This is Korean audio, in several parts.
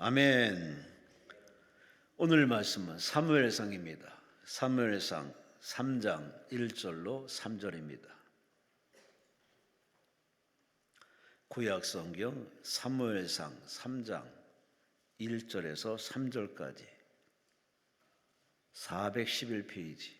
아멘. 오늘 말씀은 사무엘상입니다. 사무엘상 3장 1절로 3절입니다. 구약 성경 사무엘상 3장 1절에서 3절까지 411페이지.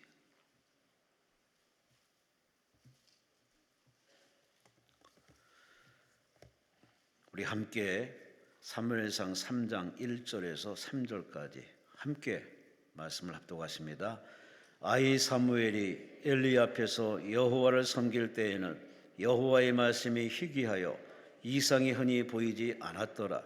우리 함께 사무엘상 3장 1절에서 3절까지 함께 말씀을 합독하십니다. 아이 사무엘이 엘리 앞에서 여호와를 섬길 때에는 여호와의 말씀이 희귀하여 이상이 흔히 보이지 않았더라.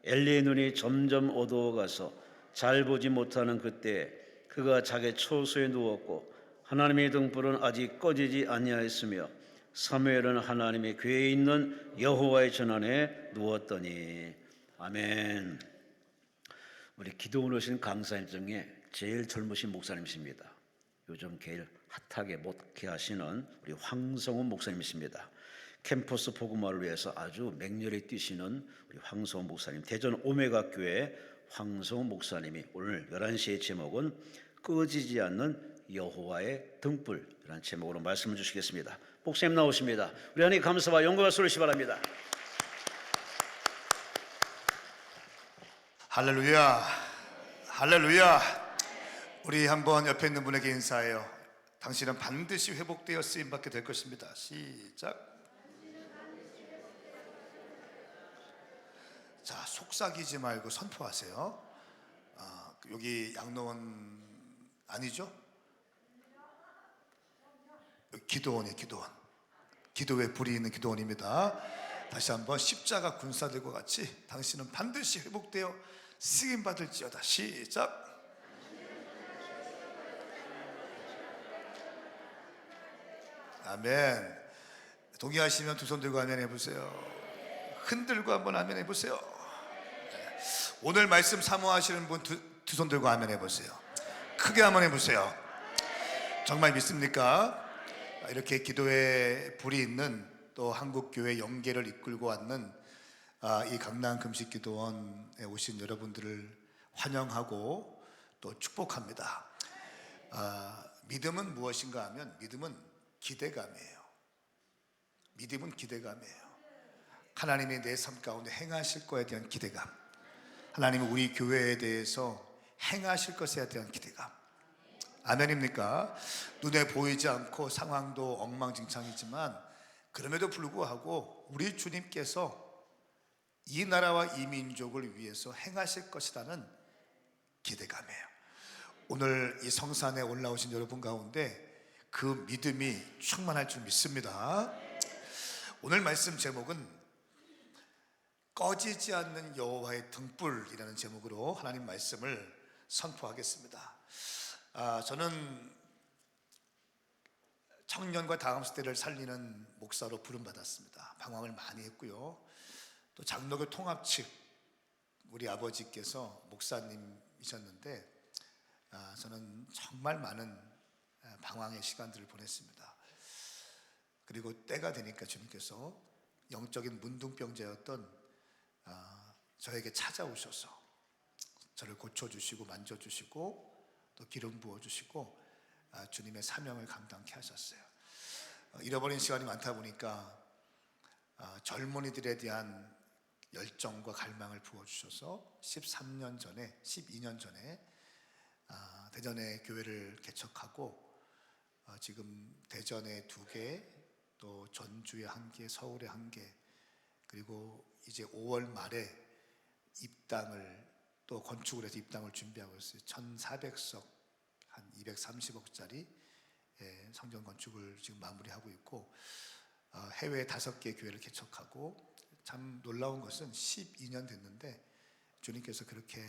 엘리의 눈이 점점 어두워가서 잘 보지 못하는 그때 그가 자기 처소에 누웠고 하나님의 등불은 아직 꺼지지 아니하였으며 사무엘은 하나님의 궤에 있는 여호와의 전안에 누웠더니. 아멘. 우리 기도원 오신 강사님 중에 제일 젊으신 목사님이십니다. 요즘 제일 핫하게 목회하시는 우리 황성훈 목사님이십니다. 캠퍼스 복음화를 위해서 아주 맹렬히 뛰시는 우리 황성훈 목사님, 대전 오메가 교회 황성훈 목사님이 오늘 11시의 제목은 꺼지지 않는 여호와의 등불이라는 제목으로 말씀을 주시겠습니다. 목사님 나오십니다. 우리 하나님 감사와 영광을 소리시 바랍니다. 할렐루야, 할렐루야. 우리 한번 옆에 있는 분에게 인사해요. 당신은 반드시 회복되어 쓰임받게 될 것입니다. 시작. 자, 속삭이지 말고 선포하세요. 여기 양로원 아니죠? 기도원이에요. 기도원. 기도에 불이 있는 기도원입니다. 다시 한번 십자가 군사들과 같이 당신은 반드시 회복되어 쓰임받을지어다. 시작. 아멘. 동의하시면 두 손 들고 아멘 해보세요. 흔들고 한번 아멘 해보세요. 오늘 말씀 사모하시는 분 두 손 들고 아멘 해보세요. 크게 한번 해보세요. 정말 믿습니까? 이렇게 기도에 불이 있는, 또 한국교회 영계를 이끌고 왔는 이 강남 금식기도원에 오신 여러분들을 환영하고 또 축복합니다. 믿음은 무엇인가 하면 믿음은 기대감이에요. 믿음은 기대감이에요. 하나님이 내 삶 가운데 행하실 것에 대한 기대감, 하나님이 우리 교회에 대해서 행하실 것에 대한 기대감. 아멘입니까? 눈에 보이지 않고 상황도 엉망진창이지만 그럼에도 불구하고 우리 주님께서 이 나라와 이 민족을 위해서 행하실 것이라는 기대감이에요. 오늘 이 성산에 올라오신 여러분 가운데 그 믿음이 충만할 줄 믿습니다. 오늘 말씀 제목은 꺼지지 않는 여호와의 등불이라는 제목으로 하나님 말씀을 선포하겠습니다. 저는 청년과 다음 세대를 살리는 목사로 부름받았습니다. 방황을 많이 했고요. 또 장로교 통합 측 우리 아버지께서 목사님이셨는데 저는 정말 많은 방황의 시간들을 보냈습니다. 그리고 때가 되니까 주님께서 영적인 문둥병자였던 저에게 찾아오셔서 저를 고쳐주시고 만져주시고 또 기름 부어주시고 주님의 사명을 감당케 하셨어요. 잃어버린 시간이 많다 보니까 젊은이들에 대한 열정과 갈망을 부어주셔서 12년 전에 대전에 교회를 개척하고 지금 대전에 2개, 또 전주에 1개, 서울에 1개, 그리고 이제 5월 말에 입당을 또 건축을 해서 입당을 준비하고 있어요. 1,400석 한 230억짜리 성전 건축을 지금 마무리하고 있고, 해외에 5개 교회를 개척하고, 참 놀라운 것은 12년 됐는데 주님께서 그렇게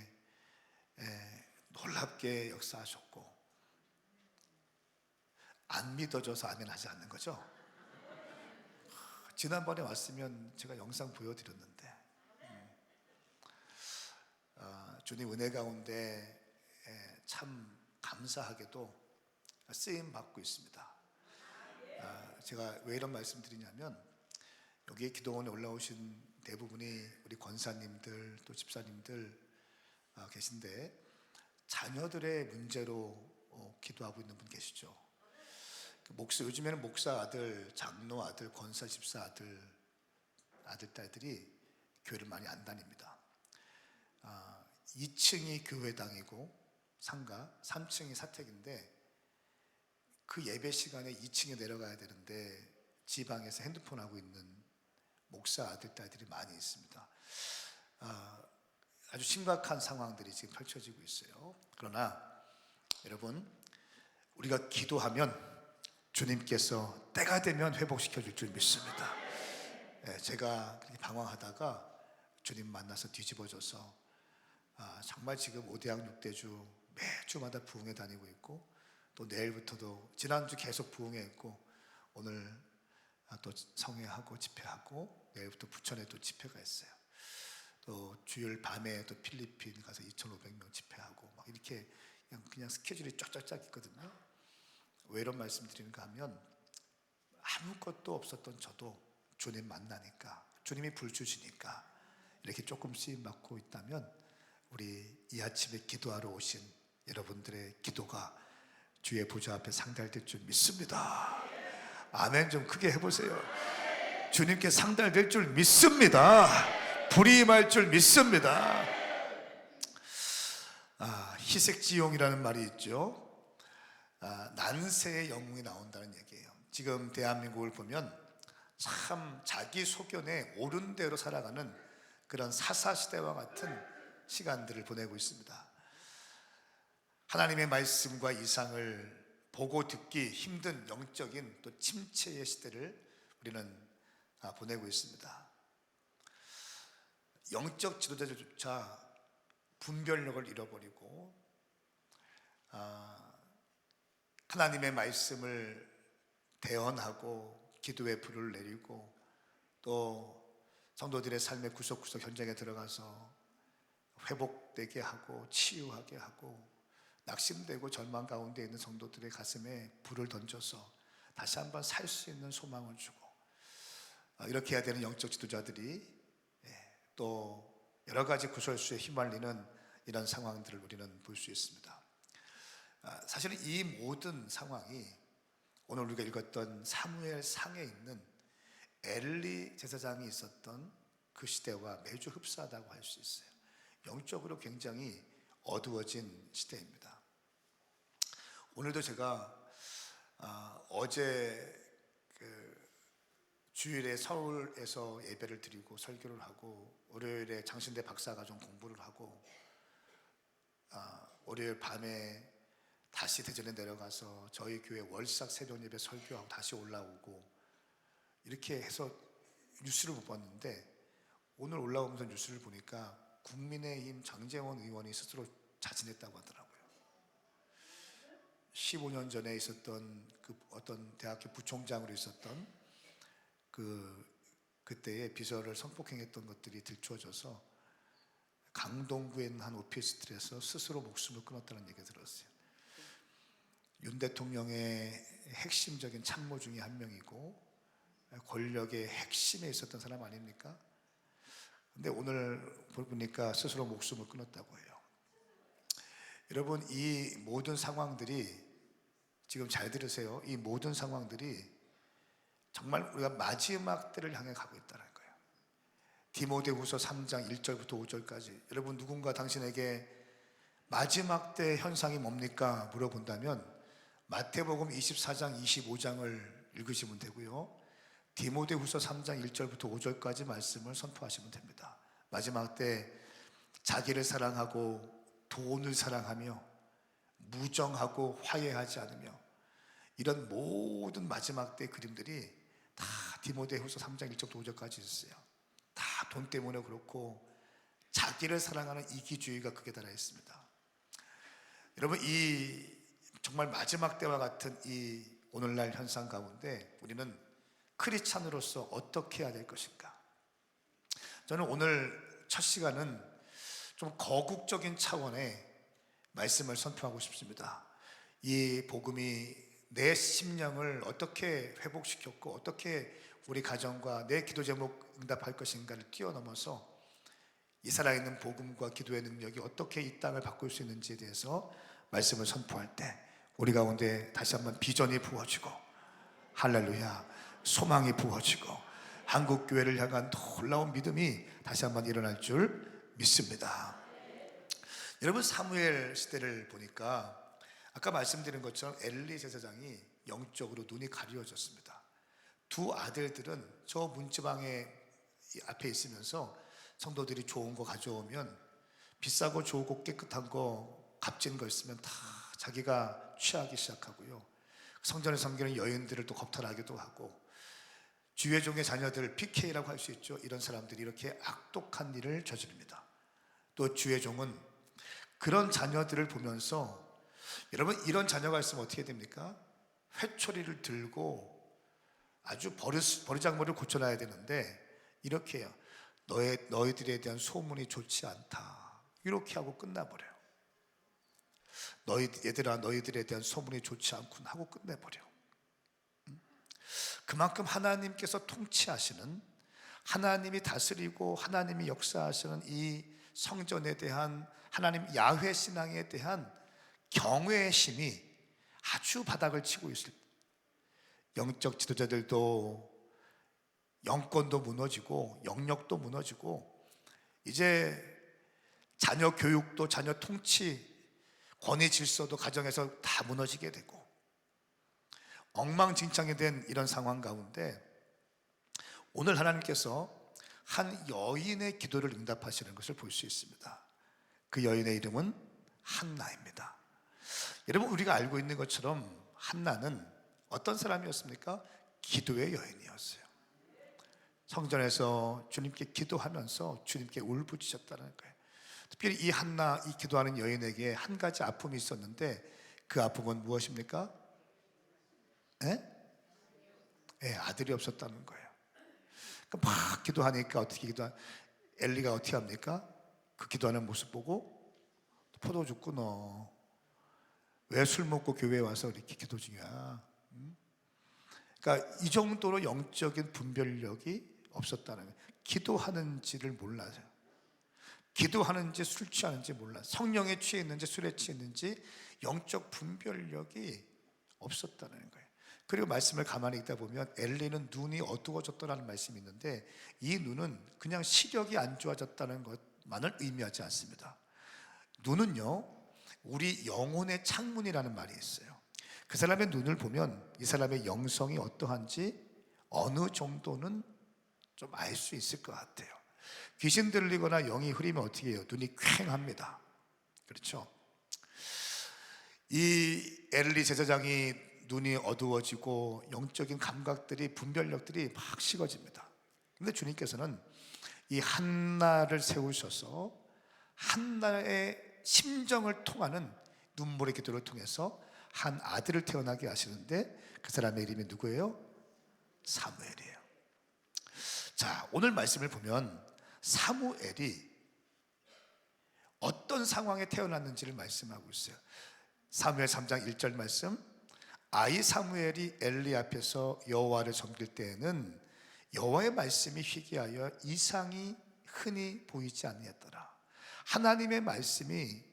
놀랍게 역사하셨고, 안 믿어져서 아멘 하지 않는 거죠. 지난번에 왔으면 제가 영상 보여드렸는데 주님 은혜 가운데 참 감사하게도 쓰임 받고 있습니다. 제가 왜 이런 말씀 드리냐면, 여기에 기도원에 올라오신 대부분이 우리 권사님들 또 집사님들 계신데 자녀들의 문제로 기도하고 있는 분 계시죠. 요즘에는 목사 아들, 장로 아들, 권사 집사 아들 딸들이 교회를 많이 안 다닙니다. 2층이 교회당이고 상가, 3층이 사택인데 그 예배 시간에 2층에 내려가야 되는데 지방에서 핸드폰 하고 있는 목사 아들 딸들이 많이 있습니다. 아주 심각한 상황들이 지금 펼쳐지고 있어요. 그러나 여러분, 우리가 기도하면 주님께서 때가 되면 회복시켜 줄 줄 믿습니다. 제가 그렇게 방황하다가 주님 만나서 뒤집어져서 정말 지금 5대양 6대주 매주마다 부흥회 다니고 있고, 또 내일부터도 지난주 계속 부흥회 했고, 오늘 또 성회하고 집회하고, 내일부터 부천에 또 집회가 있어요. 또 주일 밤에 또 필리핀 가서 2,500명 집회하고 막 이렇게 그냥 스케줄이 쫙쫙쫙 있거든요. 왜 이런 말씀 드리는가 하면, 아무것도 없었던 저도 주님 만나니까, 주님이 불 주시니까 이렇게 조금 쓰임 받고 있다면, 우리 이 아침에 기도하러 오신 여러분들의 기도가 주의 보좌 앞에 상달될 줄 믿습니다. 아멘 좀 크게 해보세요. 주님께 상달될 줄 믿습니다. 불이 임할 줄 믿습니다. 희색지용이라는 말이 있죠. 난세의 영웅이 나온다는 얘기예요. 지금 대한민국을 보면 참 자기 소견에 옳은 대로 살아가는 그런 사사시대와 같은 시간들을 보내고 있습니다. 하나님의 말씀과 이상을 보고 듣기 힘든 영적인 또 침체의 시대를 우리는 보내고 있습니다. 영적 지도자들조차 분별력을 잃어버리고 하나님의 말씀을 대언하고 기도의 불을 내리고, 또 성도들의 삶의 구석구석 현장에 들어가서 회복되게 하고 치유하게 하고, 낙심되고 절망 가운데 있는 성도들의 가슴에 불을 던져서 다시 한번 살 수 있는 소망을 주고, 이렇게 해야 되는 영적 지도자들이 또 여러 가지 구설수에 휘말리는 이런 상황들을 우리는 볼 수 있습니다. 사실은 이 모든 상황이 오늘 우리가 읽었던 사무엘 상에 있는 엘리 제사장이 있었던 그 시대와 매주 흡사하다고 할 수 있어요. 영적으로 굉장히 어두워진 시대입니다. 오늘도 제가 어제 주일에 서울에서 예배를 드리고 설교를 하고, 월요일에 장신대 박사과정 공부를 하고, 월요일 밤에 다시 대전에 내려가서 저희 교회 월삭 새벽 예배 설교하고 다시 올라오고, 이렇게 해서 뉴스를 못 봤는데, 오늘 올라오면서 뉴스를 보니까 국민의힘 장제원 의원이 스스로 자진했다고 하더라고요. 15년 전에 있었던 그 어떤 대학교 부총장으로 있었던 그때의 비서를 성폭행했던 것들이 들추어져서 강동구에 있는 한 오피스텔에서 스스로 목숨을 끊었다는 얘기 들었어요. 윤 대통령의 핵심적인 참모 중에 한 명이고 권력의 핵심에 있었던 사람 아닙니까? 근데 오늘 보니까 스스로 목숨을 끊었다고 해요. 여러분, 이 모든 상황들이, 지금 잘 들으세요, 이 모든 상황들이 정말 우리가 마지막 때를 향해 가고 있다는 거예요. 디모데후서 3장 1절부터 5절까지, 여러분 누군가 당신에게 마지막 때 현상이 뭡니까 물어본다면 마태복음 24장 25장을 읽으시면 되고요, 디모데후서 3장 1절부터 5절까지 말씀을 선포하시면 됩니다. 마지막 때 자기를 사랑하고 돈을 사랑하며 무정하고 화해하지 않으며, 이런 모든 마지막 때 그림들이 다 디모데후서 3장 1절부터 5절까지 있어요. 다 돈 때문에 그렇고 자기를 사랑하는 이기주의가 극에 달해 있습니다. 여러분, 이 정말 마지막 때와 같은 이 오늘날 현상 가운데 우리는 크리스찬으로서 어떻게 해야 될 것인가? 저는 오늘 첫 시간은 좀 거국적인 차원의 말씀을 선포하고 싶습니다. 이 복음이 내 심령을 어떻게 회복시켰고 어떻게 우리 가정과 내 기도 제목 응답할 것인가를 뛰어넘어서 이 살아있는 복음과 기도의 능력이 어떻게 이 땅을 바꿀 수 있는지에 대해서 말씀을 선포할 때 우리 가운데 다시 한번 비전이 부어지고, 할렐루야, 소망이 부어지고 한국 교회를 향한 놀라운 믿음이 다시 한번 일어날 줄 믿습니다. 여러분, 사무엘 시대를 보니까 아까 말씀드린 것처럼 엘리 제사장이 영적으로 눈이 가려졌습니다. 두 아들들은 저 문지방에 앞에 있으면서 성도들이 좋은 거 가져오면 비싸고 좋고 깨끗한 거 값진 거 있으면 다 자기가 취하기 시작하고요. 성전에 섬기는 여인들을 또 겁탈하기도 하고, 주의 종의 자녀들, PK라고 할 수 있죠. 이런 사람들이 이렇게 악독한 일을 저지릅니다. 또 주의 종은 그런 자녀들을 보면서, 여러분 이런 자녀가 있으면 어떻게 됩니까? 회초리를 들고 아주 버르장머리를 고쳐놔야 되는데 이렇게 해요. 너희들에 대한 소문이 좋지 않다, 이렇게 하고 끝나버려요. 얘들아, 너희들에 대한 소문이 좋지 않군 하고 끝내버려. 그만큼 하나님께서 통치하시는, 하나님이 다스리고 하나님이 역사하시는 이 성전에 대한 하나님 야훼 신앙에 대한 경외의 심이 아주 바닥을 치고 있을 때, 영적 지도자들도 영권도 무너지고 영역도 무너지고, 이제 자녀 교육도, 자녀 통치, 권위 질서도 가정에서 다 무너지게 되고 엉망진창이 된 이런 상황 가운데 오늘 하나님께서 한 여인의 기도를 응답하시는 것을 볼 수 있습니다. 그 여인의 이름은 한나입니다. 여러분, 우리가 알고 있는 것처럼 한나는 어떤 사람이었습니까? 기도의 여인이었어요. 성전에서 주님께 기도하면서 주님께 울부짖었다는 거예요. 특별히 이 한나, 이 기도하는 여인에게 한 가지 아픔이 있었는데 그 아픔은 무엇입니까? 아들이 없었다는 거예요. 그러니까 막 기도하니까 엘리가 어떻게 합니까? 그 기도하는 모습 보고, 포도주 끊어. 왜 술 먹고 교회에 와서 이렇게 기도 중이야? 그러니까 이 정도로 영적인 분별력이 없었다는 거예요. 기도하는지를 몰라요. 기도하는지 술 취하는지 몰라. 성령에 취해 있는지 술에 취해 있는지 영적 분별력이 없었다는 거예요. 그리고 말씀을 가만히 읽다 보면 엘리는 눈이 어두워졌다는 말씀이 있는데 이 눈은 그냥 시력이 안 좋아졌다는 것만을 의미하지 않습니다. 눈은요, 우리 영혼의 창문이라는 말이 있어요. 그 사람의 눈을 보면 이 사람의 영성이 어떠한지 어느 정도는 좀 알 수 있을 것 같아요. 귀신 들리거나 영이 흐리면 어떻게 해요? 눈이 퀭합니다. 그렇죠? 이 엘리 제사장이 눈이 어두워지고 영적인 감각들이, 분별력들이 막 식어집니다. 그런데 주님께서는 이 한나를 세우셔서 한나의 심정을 통하는 눈물의 기도를 통해서 한 아들을 태어나게 하시는데 그 사람의 이름이 누구예요? 사무엘이에요. 자, 오늘 말씀을 보면 사무엘이 어떤 상황에 태어났는지를 말씀하고 있어요. 사무엘 3장 1절 말씀, 아이 사무엘이 엘리 앞에서 여호와를 섬길 때에는 여호와의 말씀이 희귀하여 이상이 흔히 보이지 아니했더라. 하나님의 말씀이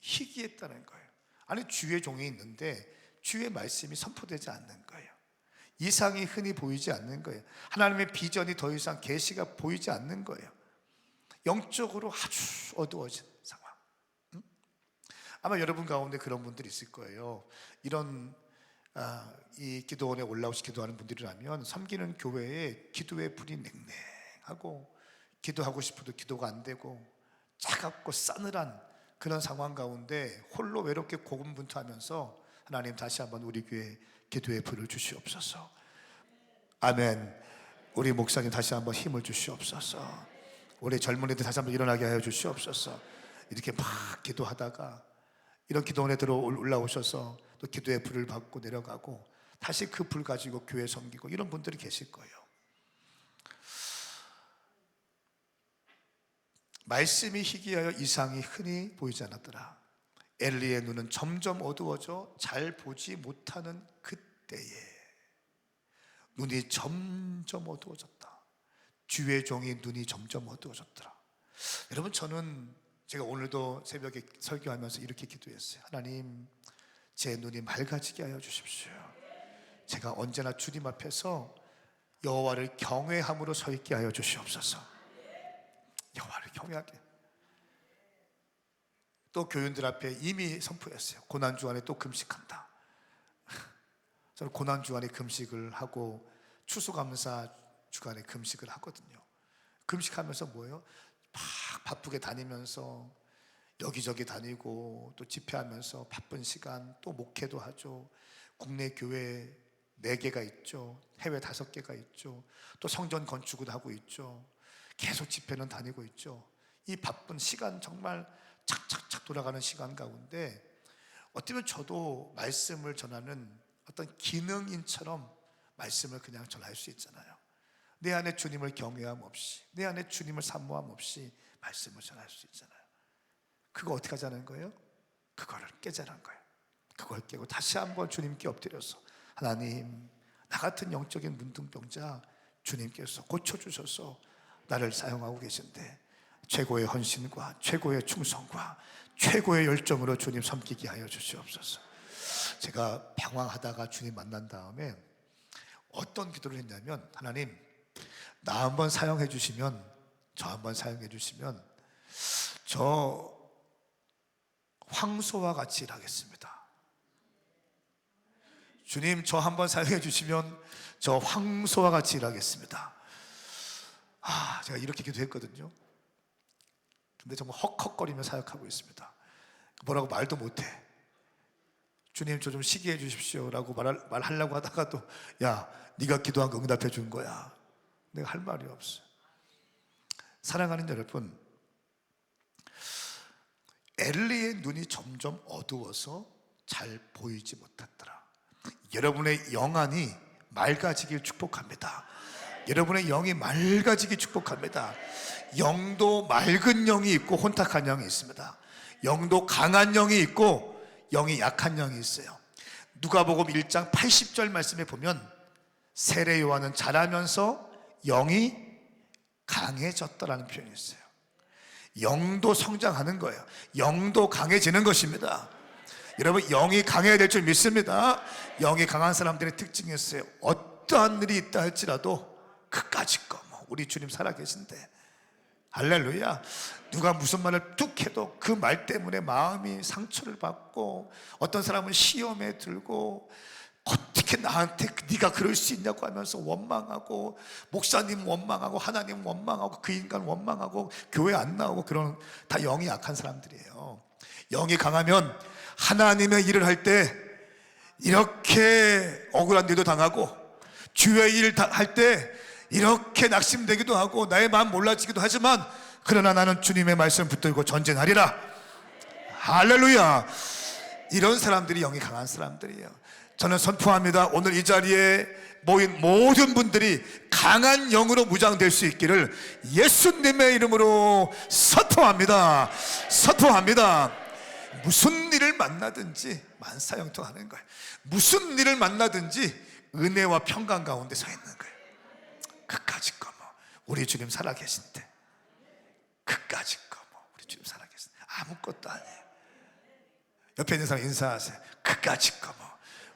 희귀했다는 거예요. 아니, 주의 종이 있는데 주의 말씀이 선포되지 않는 거예요. 이상이 흔히 보이지 않는 거예요. 하나님의 비전이 더 이상 계시가 보이지 않는 거예요. 영적으로 아주 어두워진 상황. 아마 여러분 가운데 그런 분들이 있을 거예요. 이런 이 기도원에 올라오시 기도하는 분들이라면 섬기는 교회에 기도의 불이 냉랭하고 기도하고 싶어도 기도가 안 되고 차갑고 싸늘한 그런 상황 가운데 홀로 외롭게 고군분투하면서 하나님 다시 한번 우리 교회에 기도의 불을 주시옵소서. 아멘. 우리 목사님 다시 한번 힘을 주시옵소서. 우리 젊은이들 다시 한번 일어나게 하여 주시옵소서. 이렇게 막 기도하다가 이런 기도원에 올라오셔서 또 기도의 불을 받고 내려가고 다시 그 불 가지고 교회 섬기고 이런 분들이 계실 거예요. 말씀이 희귀하여 이상이 흔히 보이지 않았더라. 엘리의 눈은 점점 어두워져 잘 보지 못하는 그때에 눈이 점점 어두워졌다. 주의 종이 눈이 점점 어두워졌더라. 여러분, 저는 제가 오늘도 새벽에 설교하면서 이렇게 기도했어요. 하나님, 제 눈이 맑아지게 하여 주십시오. 제가 언제나 주님 앞에서 여호와를 경외함으로 서 있게 하여 주시옵소서. 여호와를 경외하게. 또 교인들 앞에 이미 선포했어요. 고난 주간에 또 금식한다. 저는 고난 주간에 금식을 하고 추수감사 주간에 금식을 하거든요. 금식하면서 뭐예요? 막 바쁘게 다니면서 여기저기 다니고 또 집회하면서 바쁜 시간, 또 목회도 하죠. 국내 교회 4개가 있죠. 해외 5개가 있죠. 또 성전 건축을 하고 있죠. 계속 집회는 다니고 있죠. 이 바쁜 시간, 정말 착착착 돌아가는 시간 가운데 어쩌면 저도 말씀을 전하는 어떤 기능인처럼 말씀을 그냥 전할 수 있잖아요. 내 안에 주님을 경외함 없이, 내 안에 주님을 사모함 없이 말씀을 전할 수 있잖아요. 그거 어떻게 하자는 거예요? 그거를 깨자는 거예요. 그걸 깨고 다시 한번 주님께 엎드려서, 하나님, 나 같은 영적인 문둥병자 주님께서 고쳐주셔서 나를 사용하고 계신데 최고의 헌신과 최고의 충성과 최고의 열정으로 주님 섬기게 하여 주시옵소서. 제가 방황하다가 주님 만난 다음에 어떤 기도를 했냐면, 하나님, 나 한번 사용해 주시면, 저 한번 사용해 주시면 저 황소와 같이 일하겠습니다. 주님, 저 한번 사용해 주시면 저 황소와 같이 일하겠습니다. 제가 이렇게 기도했거든요. 근데 정말 헉헉거리며 사역하고 있습니다. 뭐라고 말도 못해. 주님, 저 좀 쉬게 해 주십시오 라고 말하려고 하다가도, 야, 네가 기도한 거 응답해 준 거야. 내가 할 말이 없어. 사랑하는 여러분, 엘리의 눈이 점점 어두워서 잘 보이지 못했더라. 여러분의 영안이 맑아지길 축복합니다. 여러분의 영이 맑아지길 축복합니다. 영도 맑은 영이 있고 혼탁한 영이 있습니다. 영도 강한 영이 있고 영이 약한 영이 있어요. 누가복음 1장 80절 말씀에 보면 세례 요한은 자라면서 영이 강해졌다라는 표현이 있어요. 영도 성장하는 거예요. 영도 강해지는 것입니다. 여러분, 영이 강해야 될 줄 믿습니다. 영이 강한 사람들의 특징이 있어요. 어떠한 일이 있다 할지라도 그까짓 거, 우리 주님 살아계신데, 할렐루야. 누가 무슨 말을 뚝 해도 그 말 때문에 마음이 상처를 받고, 어떤 사람은 시험에 들고, 어떻게 나한테 네가 그럴 수 있냐고 하면서 원망하고, 목사님 원망하고, 하나님 원망하고, 그 인간 원망하고, 교회 안 나오고, 그런 다 영이 약한 사람들이에요. 영이 강하면 하나님의 일을 할 때 이렇게 억울한 일도 당하고, 주의 일을 할 때 이렇게 낙심되기도 하고, 나의 마음 몰라지기도 하지만, 그러나 나는 주님의 말씀 붙들고 전진하리라. 할렐루야. 이런 사람들이 영이 강한 사람들이에요. 저는 선포합니다. 오늘 이 자리에 모인 모든 분들이 강한 영으로 무장될 수 있기를 예수님의 이름으로 선포합니다. 선포합니다. 무슨 일을 만나든지 만사형통하는 거예요. 무슨 일을 만나든지 은혜와 평강 가운데 서 있는 거예요. 그까짓 거 우리 주님 살아계신데, 그까짓 거 우리 주님 살아계신데 아무것도 아니에요. 옆에 있는 사람 인사하세요. 그까짓 거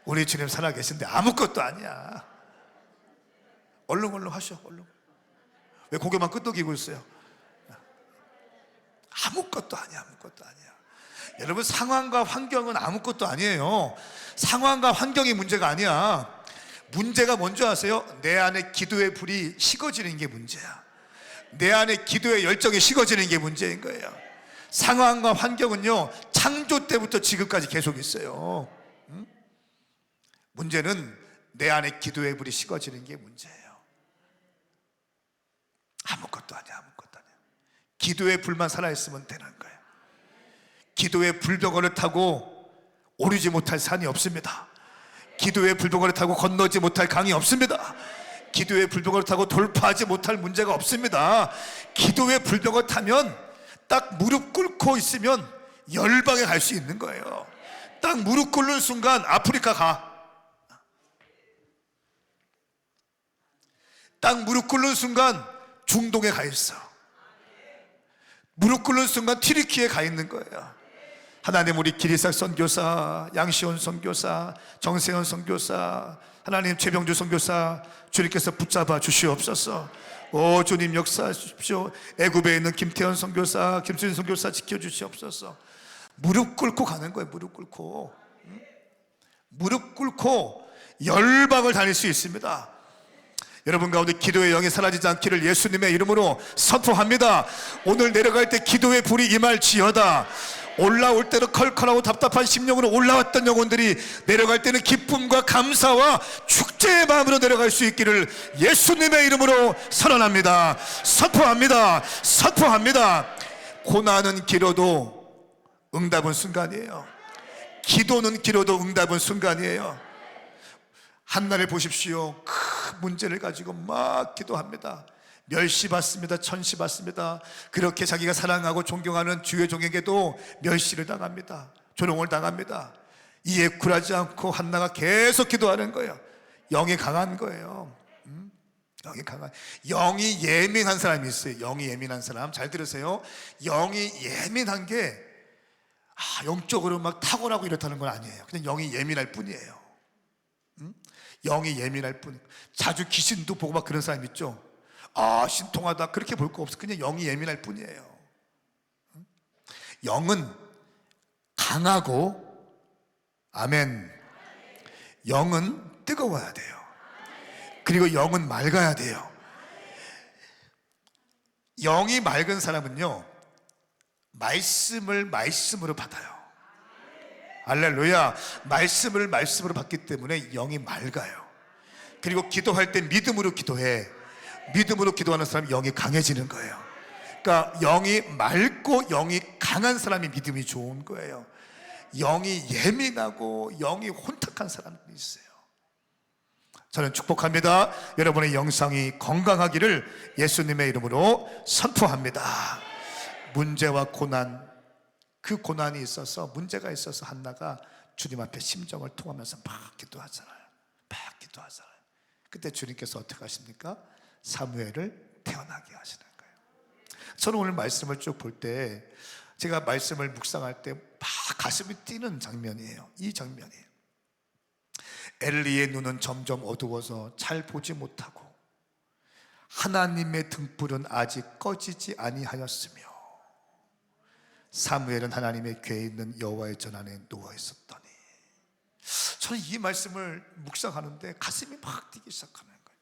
우리 주님 살아계신데 아무것도 아니야. 얼른 하셔. 얼른. 왜 고개만 끄덕이고 있어요? 아무것도 아니야. 아무것도 아니야. 여러분, 상황과 환경은 아무것도 아니에요. 상황과 환경이 문제가 아니야. 문제가 뭔지 아세요? 내 안에 기도의 불이 식어지는 게 문제야. 내 안에 기도의 열정이 식어지는 게 문제인 거예요. 상황과 환경은요, 창조 때부터 지금까지 계속 있어요. 문제는 내 안에 기도의 불이 식어지는 게 문제예요. 아무것도 아니야. 아무것도 아니야. 기도의 불만 살아있으면 되는 거예요. 기도의 불벽을 타고 오르지 못할 산이 없습니다. 기도의 불벽을 타고 건너지 못할 강이 없습니다. 기도의 불벽을 타고 돌파하지 못할 문제가 없습니다. 기도의 불벽을 타면 딱 무릎 꿇고 있으면 열방에 갈 수 있는 거예요. 딱 무릎 꿇는 순간 아프리카 가. 딱 무릎 꿇는 순간 중동에 가 있어. 무릎 꿇는 순간 튀르키에 가 있는 거예요. 하나님, 우리 기리삭 선교사, 양시온 선교사, 정세현 선교사, 하나님 최병주 선교사 주님께서 붙잡아 주시옵소서. 오 주님 역사하십시오. 애굽에 있는 김태현 선교사, 김수진 선교사 지켜주시옵소서. 무릎 꿇고 가는 거예요. 무릎 꿇고. 무릎 꿇고 열방을 다닐 수 있습니다. 여러분 가운데 기도의 영이 사라지지 않기를 예수님의 이름으로 선포합니다. 오늘 내려갈 때 기도의 불이 임할지어다. 올라올 때는 컬컬하고 답답한 심령으로 올라왔던 영혼들이 내려갈 때는 기쁨과 감사와 축제의 마음으로 내려갈 수 있기를 예수님의 이름으로 선언합니다. 선포합니다. 선포합니다. 고난은 길어도 응답은 순간이에요. 기도는 길어도 응답은 순간이에요. 한날에 보십시오. 큰 문제를 가지고 막 기도합니다. 멸시받습니다. 천시받습니다. 그렇게 자기가 사랑하고 존경하는 주의 종에게도 멸시를 당합니다. 조롱을 당합니다. 이에 굴하지 않고 한나가 계속 기도하는 거예요. 영이 강한 거예요. 영이 강한, 영이 예민한 사람이 있어요. 영이 예민한 사람 잘 들으세요. 영이 예민한 게 영적으로 막 탁월하고 이렇다는 건 아니에요. 그냥 영이 예민할 뿐이에요. 영이 예민할 뿐. 자주 귀신도 보고 막 그런 사람 있죠. 신통하다 그렇게 볼 거 없어. 그냥 영이 예민할 뿐이에요. 영은 강하고, 아멘, 영은 뜨거워야 돼요. 그리고 영은 맑아야 돼요. 영이 맑은 사람은요 말씀을 말씀으로 받아요. 할렐루야. 말씀을 말씀으로 받기 때문에 영이 맑아요. 그리고 기도할 때 믿음으로 기도해. 믿음으로 기도하는 사람이 영이 강해지는 거예요. 그러니까 영이 맑고 영이 강한 사람이 믿음이 좋은 거예요. 영이 예민하고 영이 혼탁한 사람들이 있어요. 저는 축복합니다. 여러분의 영성이 건강하기를 예수님의 이름으로 선포합니다. 문제와 고난, 그 고난이 있어서, 문제가 있어서 한나가 주님 앞에 심정을 통하면서 막 기도하잖아요. 막 기도하잖아요. 그때 주님께서 어떻게 하십니까? 사무엘을 태어나게 하시는 거예요. 저는 오늘 말씀을 쭉 볼 때, 제가 말씀을 묵상할 때 막 가슴이 뛰는 장면이에요. 이 장면이에요. 엘리의 눈은 점점 어두워서 잘 보지 못하고 하나님의 등불은 아직 꺼지지 아니하였으며 사무엘은 하나님의 궤에 있는 여호와의 전 안에 누워 있었더니. 저는 이 말씀을 묵상하는데 가슴이 막 뛰기 시작하는 거예요.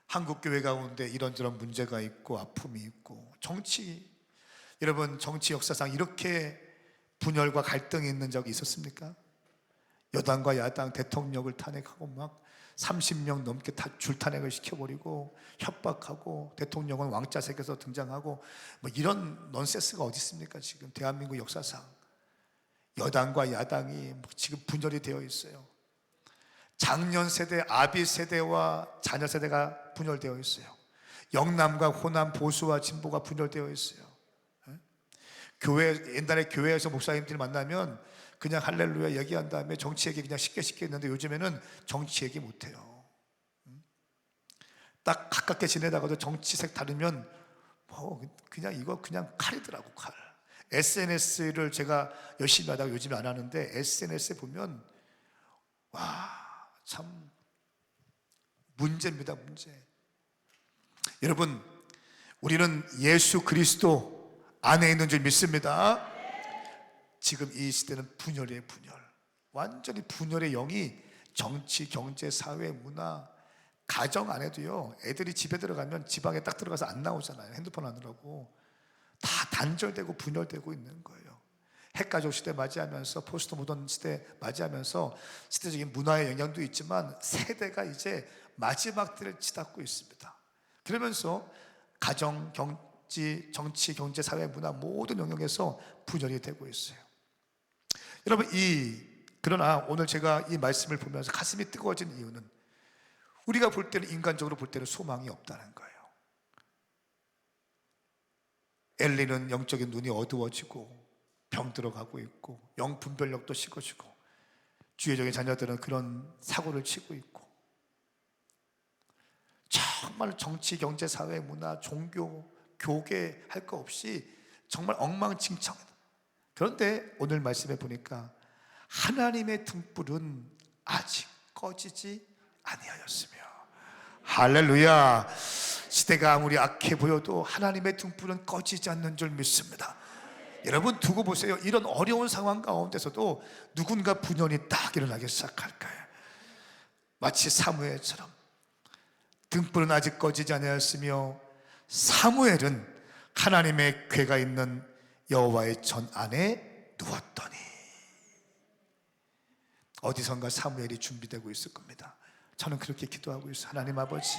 한국 교회 가운데 이런저런 문제가 있고 아픔이 있고, 정치, 여러분 정치 역사상 이렇게 분열과 갈등이 있는 적이 있었습니까? 여당과 야당 대통령을 탄핵하고 막 30명 넘게 다 줄탄핵을 시켜버리고 협박하고, 대통령은 왕자색에서 등장하고, 뭐 이런 넌센스가 어디 있습니까? 지금 대한민국 역사상 여당과 야당이 지금 분열이 되어 있어요. 장년 세대, 아비 세대와 자녀 세대가 분열되어 있어요. 영남과 호남, 보수와 진보가 분열되어 있어요. 교회, 옛날에 교회에서 목사님들 만나면 그냥 할렐루야 얘기한 다음에 정치 얘기 그냥 쉽게 했는데 요즘에는 정치 얘기 못해요. 딱 가깝게 지내다가도 정치색 다르면 뭐 그냥 이거 그냥 칼이더라고, 칼. SNS를 제가 열심히 하다가 요즘에 안 하는데 SNS에 보면 와 참 문제입니다, 문제. 여러분, 우리는 예수 그리스도 안에 있는 줄 믿습니다. 지금 이 시대는 분열이에요, 분열. 완전히 분열의 영이 정치, 경제, 사회, 문화, 가정 안에도요. 애들이 집에 들어가면 지방에 딱 들어가서 안 나오잖아요. 핸드폰 하느라고. 다 단절되고 분열되고 있는 거예요. 핵가족 시대 맞이하면서, 포스트 모던 시대 맞이하면서 시대적인 문화의 영향도 있지만 세대가 이제 마지막 때를 치닫고 있습니다. 그러면서 가정, 정치, 경제, 사회, 문화 모든 영역에서 분열이 되고 있어요. 여러분, 그러나 오늘 제가 이 말씀을 보면서 가슴이 뜨거워진 이유는, 우리가 볼 때는, 인간적으로 볼 때는 소망이 없다는 거예요. 엘리는 영적인 눈이 어두워지고 병들어가고 있고, 영 분별력도 식어지고, 주의적인 자녀들은 그런 사고를 치고 있고, 정말 정치, 경제, 사회, 문화, 종교, 교계 할 거 없이 정말 엉망진창이다. 그런데 오늘 말씀해 보니까 하나님의 등불은 아직 꺼지지 아니하였으며, 할렐루야. 시대가 아무리 악해 보여도 하나님의 등불은 꺼지지 않는 줄 믿습니다. 여러분 두고 보세요. 이런 어려운 상황 가운데서도 누군가 분연히 딱 일어나기 시작할 거예요. 마치 사무엘처럼 등불은 아직 꺼지지 아니하였으며 사무엘은 하나님의 궤가 있는 여호와의 전 안에 누웠더니, 어디선가 사무엘이 준비되고 있을 겁니다. 저는 그렇게 기도하고 있어요. 하나님 아버지,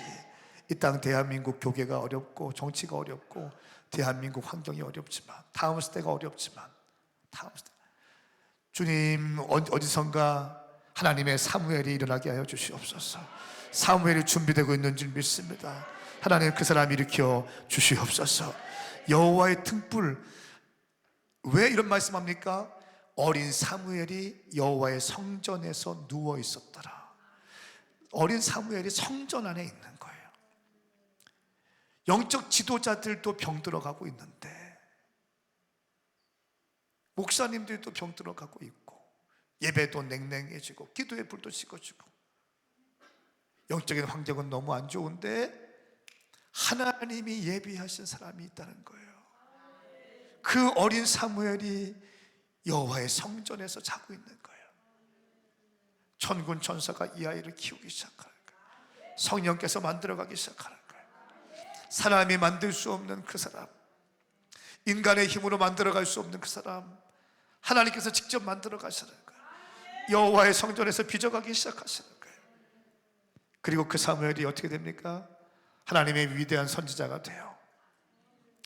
이 땅 대한민국 교계가 어렵고 정치가 어렵고 대한민국 환경이 어렵지만, 다음 시대가 어렵지만, 주님, 어디선가 하나님의 사무엘이 일어나게 하여 주시옵소서. 사무엘이 준비되고 있는 줄 믿습니다. 하나님, 그 사람 일으켜 주시옵소서. 여호와의 등불. 왜 이런 말씀합니까? 어린 사무엘이 여호와의 성전에서 누워 있었더라. 어린 사무엘이 성전 안에 있는 거예요. 영적 지도자들도 병들어가고 있는데, 목사님들도 병들어가고 있고, 예배도 냉랭해지고 기도의 불도 식어지고, 영적인 환경은 너무 안 좋은데 하나님이 예비하신 사람이 있다는 거예요. 그 어린 사무엘이 여호와의 성전에서 자고 있는 거예요. 천군 천사가 이 아이를 키우기 시작하는 거예요. 성령께서 만들어가기 시작하는 거예요. 사람이 만들 수 없는 그 사람, 인간의 힘으로 만들어갈 수 없는 그 사람, 하나님께서 직접 만들어 가시는 거예요. 여호와의 성전에서 빚어가기 시작하시는 거예요. 그리고 그 사무엘이 어떻게 됩니까? 하나님의 위대한 선지자가 돼요.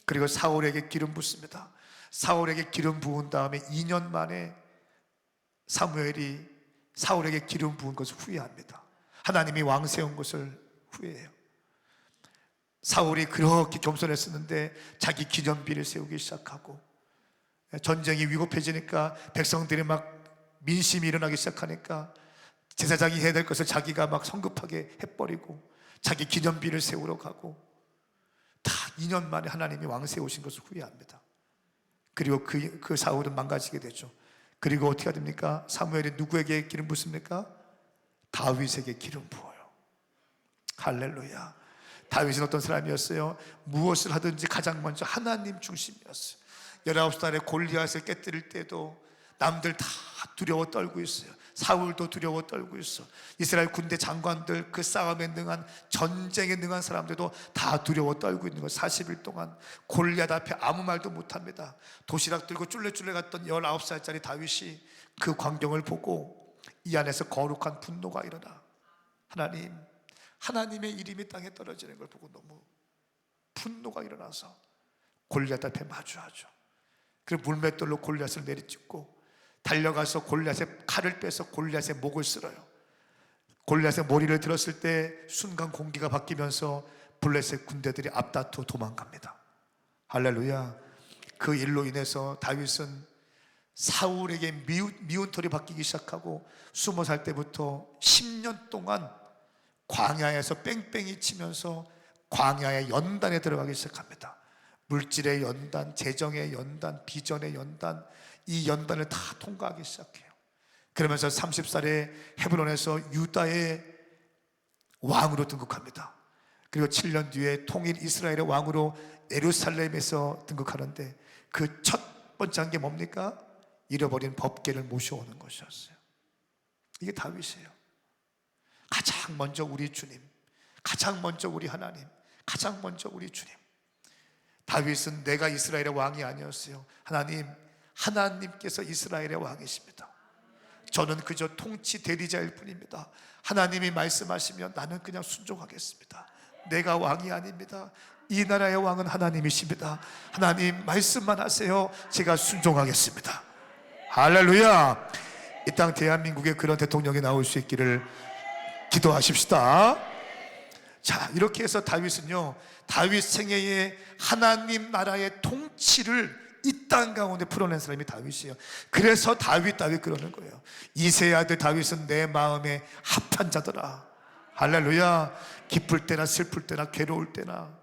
그리고 사울에게 기름 붓습니다. 사울에게 기름 부은 다음에 2년 만에 사무엘이 사울에게 기름 부은 것을 후회합니다. 하나님이 왕 세운 것을 후회해요. 사울이 그렇게 겸손했었는데 자기 기념비를 세우기 시작하고, 전쟁이 위급해지니까 백성들이 막 민심이 일어나기 시작하니까 제사장이 해야 될 것을 자기가 막 성급하게 해버리고 자기 기념비를 세우러 가고, 다 2년 만에 하나님이 왕 세우신 것을 후회합니다. 그리고 그 사울은 망가지게 되죠. 그리고 어떻게 됩니까? 사무엘이 누구에게 기름 붓습니까? 다윗에게 기름 부어요. 할렐루야. 다윗은 어떤 사람이었어요? 무엇을 하든지 가장 먼저 하나님 중심이었어요. 19살에 골리앗을 깨뜨릴 때도 남들 다 두려워 떨고 있어요. 사울도 두려워 떨고 있어. 이스라엘 군대 장관들, 그 싸움에 능한, 전쟁에 능한 사람들도 다 두려워 떨고 있는 거예요. 40일 동안 골리앗 앞에 아무 말도 못합니다. 도시락 들고 쫄래쫄래 갔던 19살짜리 다윗이 그 광경을 보고 이 안에서 거룩한 분노가 일어나, 하나님의 이름이 땅에 떨어지는 걸 보고 너무 분노가 일어나서 골리앗 앞에 마주하죠. 그리고 물맷돌로 골리앗을 내리찍고 달려가서 골리앗의 칼을 빼서 골리앗의 목을 쓸어요. 골리앗의 머리를 들었을 때 순간 공기가 바뀌면서 블레셋 군대들이 앞다투어 도망갑니다. 할렐루야. 그 일로 인해서 다윗은 사울에게 미운 털이 바뀌기 시작하고 20살 때부터 10년 동안 광야에서 뺑뺑이 치면서 광야의 연단에 들어가기 시작합니다. 물질의 연단, 재정의 연단, 비전의 연단, 이 연단을 다 통과하기 시작해요. 그러면서 30살에 헤브론에서 유다의 왕으로 등극합니다. 그리고 7년 뒤에 통일 이스라엘의 왕으로 예루살렘에서 등극하는데, 그 첫 번째 한 게 뭡니까? 잃어버린 법궤를 모셔오는 것이었어요. 이게 다윗이에요. 가장 먼저 우리 주님, 가장 먼저 우리 하나님, 가장 먼저 우리 주님. 다윗은 내가 이스라엘의 왕이 아니었어요. 하나님께서 이스라엘의 왕이십니다. 저는 그저 통치 대리자일 뿐입니다. 하나님이 말씀하시면 나는 그냥 순종하겠습니다. 내가 왕이 아닙니다. 이 나라의 왕은 하나님이십니다. 하나님 말씀만 하세요. 제가 순종하겠습니다. 할렐루야. 이 땅 대한민국에 그런 대통령이 나올 수 있기를 기도하십시다. 자, 이렇게 해서 다윗은요, 다윗 생애에 하나님 나라의 통치를 이 땅 가운데 풀어낸 사람이 다윗이에요. 그래서 다윗 그러는 거예요. 이세의 아들 다윗은 내 마음에 합한 자더라. 할렐루야. 기쁠 때나 슬플 때나 괴로울 때나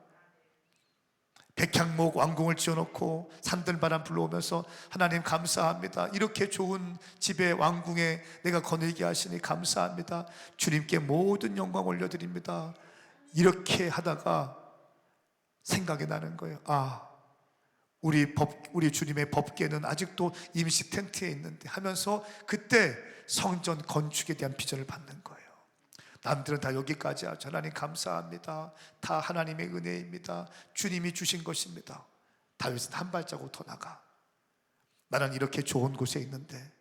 백향목 왕궁을 지어놓고 산들바람 불러오면서 하나님 감사합니다, 이렇게 좋은 집에 왕궁에 내가 거느리게 하시니 감사합니다, 주님께 모든 영광 올려드립니다, 이렇게 하다가 생각이 나는 거예요. 우리 주님의 법궤는 아직도 임시 텐트에 있는데 하면서 그때 성전 건축에 대한 비전을 받는 거예요. 남들은 다 여기까지 하죠. 하나님 감사합니다, 다 하나님의 은혜입니다, 주님이 주신 것입니다. 다윗은 한 발자국 더 나가, 나는 이렇게 좋은 곳에 있는데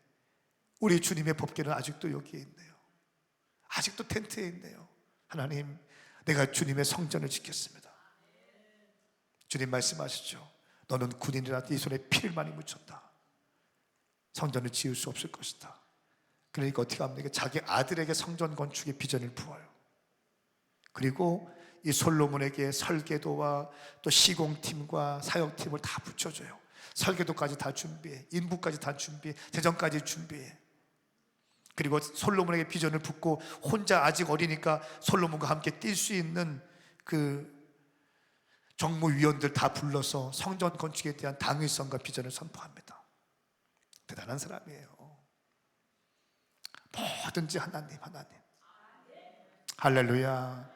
우리 주님의 법궤는 아직도 여기에 있네요, 아직도 텐트에 있네요. 하나님, 내가 주님의 성전을 지켰습니다. 주님 말씀하시죠. 너는 군인이라 네 손에 피를 많이 묻혔다. 성전을 지을 수 없을 것이다. 그러니까 어떻게 합니까? 자기 아들에게 성전 건축의 비전을 부어요. 그리고 이 솔로몬에게 설계도와 또 시공팀과 사역팀을 다 붙여줘요. 설계도까지 다 준비해, 인부까지 다 준비해, 재정까지 준비해. 그리고 솔로몬에게 비전을 붓고 혼자 아직 어리니까 솔로몬과 함께 뛸 수 있는 그 정무위원들 다 불러서 성전 건축에 대한 당위성과 비전을 선포합니다. 대단한 사람이에요. 뭐든지 하나님. 할렐루야.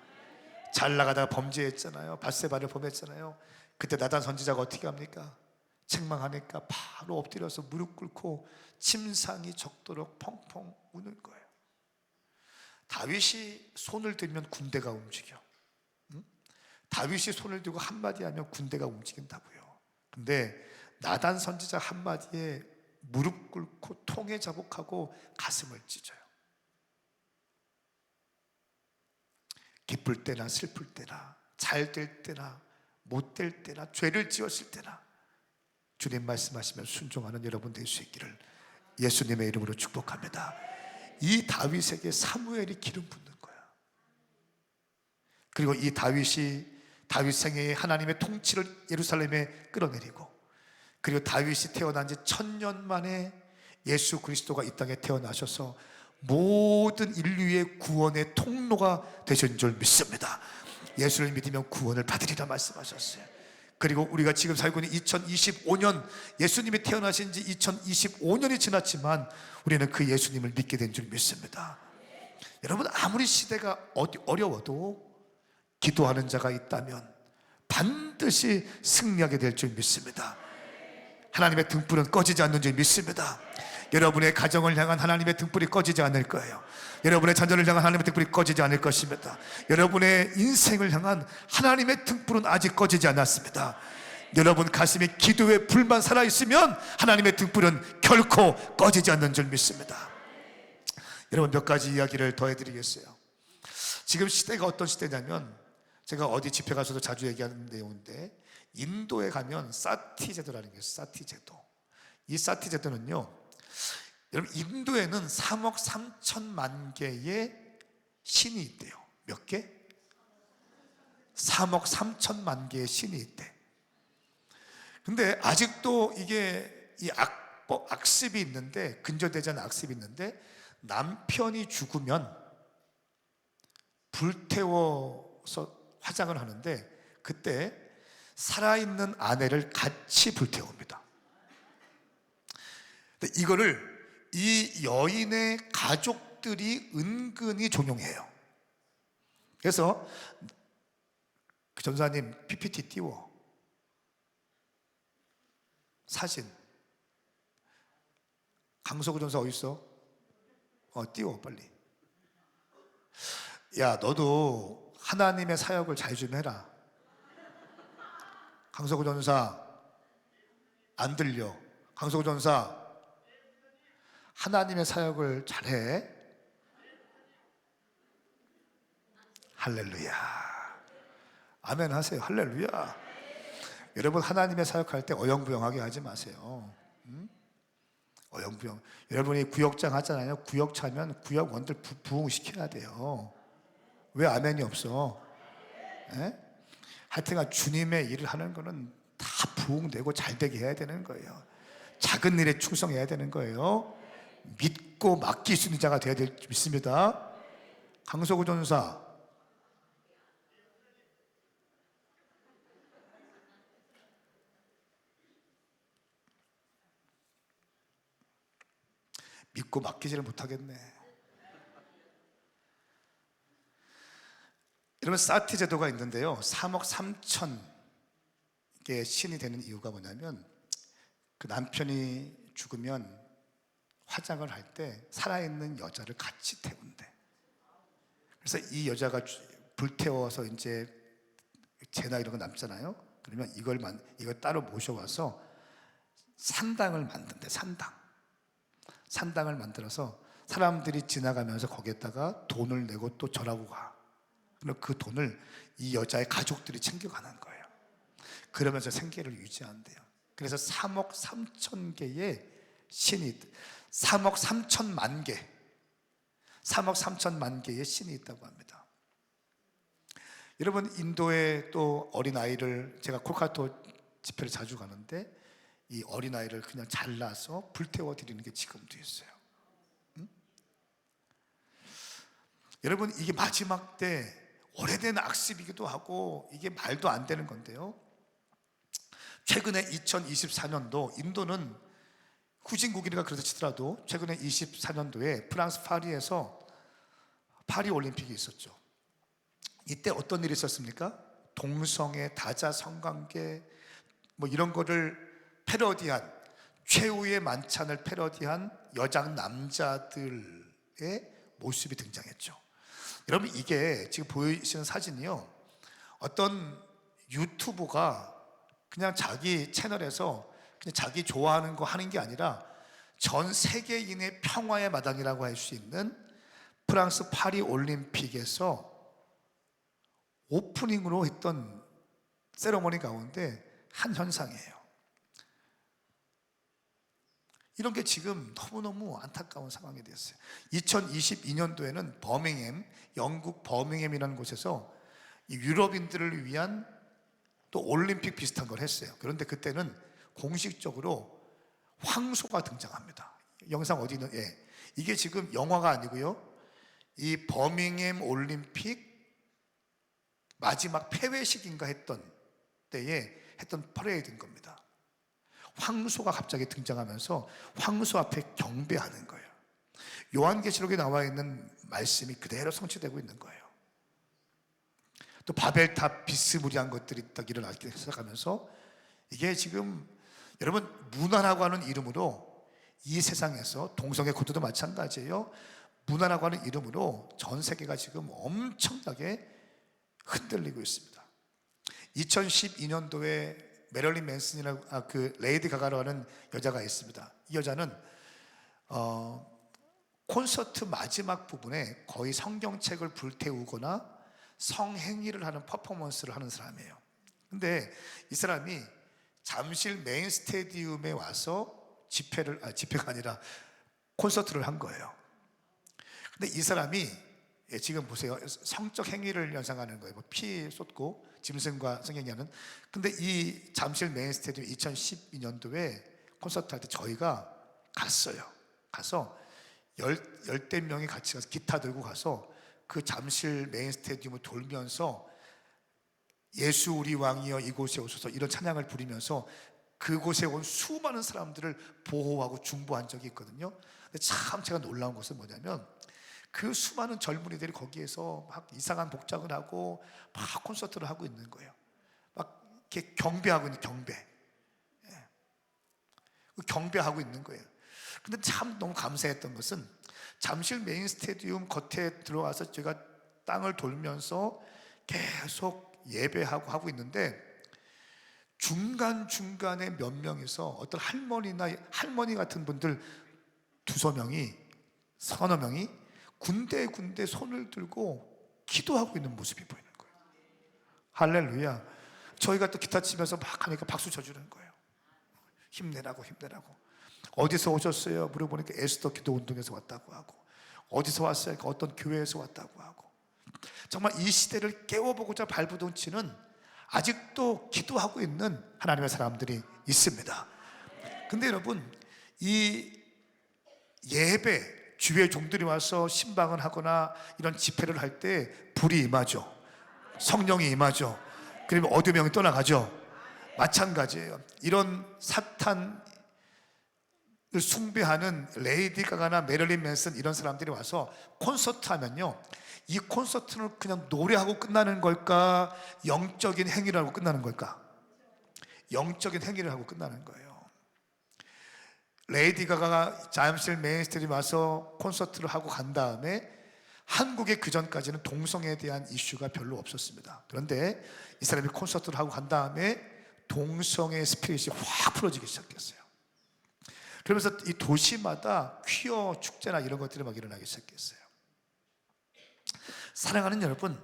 잘 나가다가 범죄했잖아요. 밧세바를 범했잖아요. 그때 나단 선지자가 어떻게 합니까? 책망하니까 바로 엎드려서 무릎 꿇고 침상이 적도록 펑펑 우는 거예요. 다윗이 손을 들면 군대가 움직여. 다윗이 손을 들고 한마디 하면 군대가 움직인다고요. 근데 나단 선지자 한마디에 무릎 꿇고 통에 자복하고 가슴을 찢어요. 기쁠 때나 슬플 때나 잘 될 때나 못 될 때나 죄를 지었을 때나 주님 말씀하시면 순종하는 여러분 될 수 있기를 예수님의 이름으로 축복합니다. 이 다윗에게 사무엘이 기름 붓는 거야. 그리고 이 다윗이 다윗 생애에 하나님의 통치를 예루살렘에 끌어내리고, 그리고 다윗이 태어난 지 1000년 만에 예수 그리스도가 이 땅에 태어나셔서 모든 인류의 구원의 통로가 되신 줄 믿습니다. 예수를 믿으면 구원을 받으리라 말씀하셨어요. 그리고 우리가 지금 살고 있는 2025년, 예수님이 태어나신 지 2025년이 지났지만 우리는 그 예수님을 믿게 된 줄 믿습니다. 여러분, 아무리 시대가 어려워도 기도하는 자가 있다면 반드시 승리하게 될 줄 믿습니다. 하나님의 등불은 꺼지지 않는 줄 믿습니다. 여러분의 가정을 향한 하나님의 등불이 꺼지지 않을 거예요. 여러분의 자녀를 향한 하나님의 등불이 꺼지지 않을 것입니다. 여러분의 인생을 향한 하나님의 등불은 아직 꺼지지 않았습니다. 여러분 가슴에 기도의 불만 살아있으면 하나님의 등불은 결코 꺼지지 않는 줄 믿습니다. 여러분, 몇 가지 이야기를 더 해드리겠어요. 지금 시대가 어떤 시대냐면, 제가 어디 집회 가서도 자주 얘기하는 내용인데, 인도에 가면 사티 제도라는 게 있어요. 사티 제도. 이 사티 제도는요, 여러분, 인도에는 3억 3천만 개의 신이 있대요. 몇 개? 3억 3천만 개의 신이 있대. 근데 아직도 이게 이 악습이 있는데, 근저되지 않은 악습이 있는데, 남편이 죽으면 불태워서 화장을 하는데, 그때 살아있는 아내를 같이 불태웁니다. 근데 이거를 이 여인의 가족들이 은근히 종용해요. 그래서 그 전사님 PPT 띄워. 사진. 강석우 전사 어디 있어? 띄워 빨리. 야, 너도 하나님의 사역을 잘 좀 해라. 강석우 전사 안 들려. 강석우 전사 하나님의 사역을 잘해. 할렐루야. 아멘 하세요. 할렐루야. 여러분, 하나님의 사역할 때 어영부영하게 하지 마세요. 어영부영. 여러분이 구역장 하잖아요. 구역 차면 구역원들 부흥시켜야 돼요. 왜 아멘이 없어? 에? 하여튼간 주님의 일을 하는 거는 다 부흥되고 잘되게 해야 되는 거예요. 작은 일에 충성해야 되는 거예요. 믿고 맡길 수 있는 자가 되어야 될 믿습니다. 강석우 전사 믿고 맡기지를 못하겠네. 여러분, 사티 제도가 있는데요, 3억 3천 개의 신이 되는 이유가 뭐냐면, 그 남편이 죽으면 화장을 할 때 살아있는 여자를 같이 태운대. 그래서 이 여자가 불태워서 이제 재나 이런 거 남잖아요. 그러면 이걸 따로 모셔와서 산당을 만든대. 산당을 만들어서 사람들이 지나가면서 거기에다가 돈을 내고 또 절하고 가. 그럼 그 돈을 이 여자의 가족들이 챙겨가는 거예요. 그러면서 생계를 유지한대요. 그래서 3억 3천 개의 신이, 3억 3천만 개, 3억 3천만 개의 신이 있다고 합니다. 여러분, 인도에 또 어린아이를, 제가 콜카타 집회를 자주 가는데 이 어린아이를 그냥 잘라서 불태워 드리는 게 지금도 있어요. 여러분, 이게 마지막 때 오래된 악습이기도 하고 이게 말도 안 되는 건데요, 최근에 2024년도 인도는 후진국이니까 그렇다 치더라도 최근에 24년도에 프랑스 파리에서 파리 올림픽이 있었죠. 이때 어떤 일이 있었습니까? 동성애, 다자 성관계 뭐 이런 거를 패러디한, 최후의 만찬을 패러디한 여장 남자들의 모습이 등장했죠. 여러분, 이게 지금 보이시는 사진이요, 어떤 유튜버가 그냥 자기 채널에서 그냥 자기 좋아하는 거 하는 게 아니라 전 세계인의 평화의 마당이라고 할 수 있는 프랑스 파리 올림픽에서 오프닝으로 했던 세레머니 가운데 한 현상이에요. 이런 게 지금 너무너무 안타까운 상황이 됐어요. 2022년도에는 버밍햄, 영국 버밍햄이라는 곳에서 유럽인들을 위한 또 올림픽 비슷한 걸 했어요. 그런데 그때는 공식적으로 황소가 등장합니다. 영상 어디 있는? 예. 이게 지금 영화가 아니고요, 이 버밍햄 올림픽 마지막 폐회식인가 했던 때에 했던 퍼레이드인 겁니다. 황소가 갑자기 등장하면서 황소 앞에 경배하는 거예요. 요한계시록에 나와 있는 말씀이 그대로 성취되고 있는 거예요. 또 바벨탑 비스무리한 것들이 딱 일어나기 시작하면서, 이게 지금 여러분, 문화라고 하는 이름으로 이 세상에서, 동성애 코드도 마찬가지예요, 문화라고 하는 이름으로 전 세계가 지금 엄청나게 흔들리고 있습니다. 2012년도에 메릴린 맨슨이라고 그 레이디 가가로 하는 여자가 있습니다. 이 여자는 콘서트 마지막 부분에 거의 성경책을 불태우거나 성행위를 하는 퍼포먼스를 하는 사람이에요. 근데 이 사람이 잠실 메인 스테디움에 와서 집회가 아니라 콘서트를 한 거예요. 근데 이 사람이, 예, 지금 보세요, 성적 행위를 연상하는 거예요. 뭐 피 쏟고 짐승과 성행위하는. 근데 이 잠실 메인 스테디움 2012년도에 콘서트 할 때 저희가 갔어요. 가서 열댓 명이 같이 가서 기타 들고 가서 그 잠실 메인 스테디움을 돌면서 예수 우리 왕이여 이곳에 오소서 이런 찬양을 부르면서 그곳에 온 수많은 사람들을 보호하고 중보한 적이 있거든요. 근데 참 제가 놀라운 것은 뭐냐면, 그 수많은 젊은이들이 거기에서 막 이상한 복장을 하고 막 콘서트를 하고 있는 거예요. 막 이렇게 경배하고 있는 경배. 예. 경배하고 있는 거예요. 근데 참 너무 감사했던 것은, 잠실 메인 스테디움 겉에 들어와서 제가 땅을 돌면서 계속 예배하고 하고 있는데, 중간중간에 몇 명이서 어떤 할머니 같은 분들 서너 명이 군데군데 손을 들고 기도하고 있는 모습이 보이는 거예요. 할렐루야. 저희가 또 기타 치면서 막 하니까 박수 쳐주는 거예요. 힘내라고. 어디서 오셨어요? 물어보니까 에스더 기도 운동에서 왔다고 하고, 어디서 왔어요? 어떤 교회에서 왔다고 하고. 정말 이 시대를 깨워보고자 발부둥치는, 아직도 기도하고 있는 하나님의 사람들이 있습니다. 근데 여러분, 이 예배, 주의 종들이 와서 신방을 하거나 이런 집회를 할 때 불이 임하죠. 성령이 임하죠. 그러면 어둠의 영이 떠나가죠. 마찬가지예요. 이런 사탄을 숭배하는 레이디 가가나 메릴린 맨슨 이런 사람들이 와서 콘서트 하면요, 이 콘서트는 그냥 노래하고 끝나는 걸까, 영적인 행위를 하고 끝나는 걸까? 영적인 행위를 하고 끝나는 거예요. 레이디 가가가 잠실 메인스트리트 와서 콘서트를 하고 간 다음에 한국에 그 전까지는 동성애에 대한 이슈가 별로 없었습니다. 그런데 이 사람이 콘서트를 하고 간 다음에 동성애 스피릿이 확 풀어지기 시작했어요. 그러면서 이 도시마다 퀴어 축제나 이런 것들이 막 일어나기 시작했어요. 사랑하는 여러분,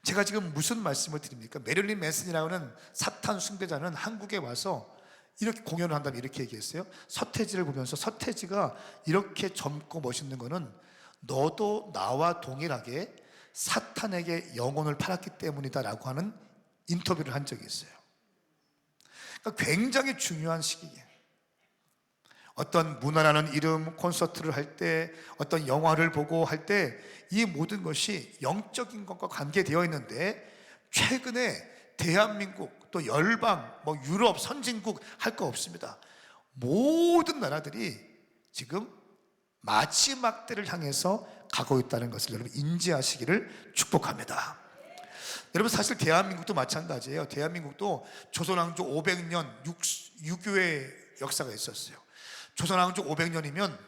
제가 지금 무슨 말씀을 드립니까? 메릴린 맨슨이라는 사탄 숭배자는 한국에 와서 이렇게 공연을 한다면 이렇게 얘기했어요. 서태지를 보면서 서태지가 이렇게 젊고 멋있는 거는 너도 나와 동일하게 사탄에게 영혼을 팔았기 때문이다 라고 하는 인터뷰를 한 적이 있어요. 그러니까 굉장히 중요한 시기예요. 어떤 문화라는 이름 콘서트를 할 때, 어떤 영화를 보고 할 때 이 모든 것이 영적인 것과 관계되어 있는데, 최근에 대한민국 또 열방, 뭐 유럽 선진국 할 거 없습니다. 모든 나라들이 지금 마지막 때를 향해서 가고 있다는 것을 여러분 인지하시기를 축복합니다. 여러분, 사실 대한민국도 마찬가지예요. 대한민국도 조선왕조 500년 유교의 역사가 있었어요. 조선왕조 500년이면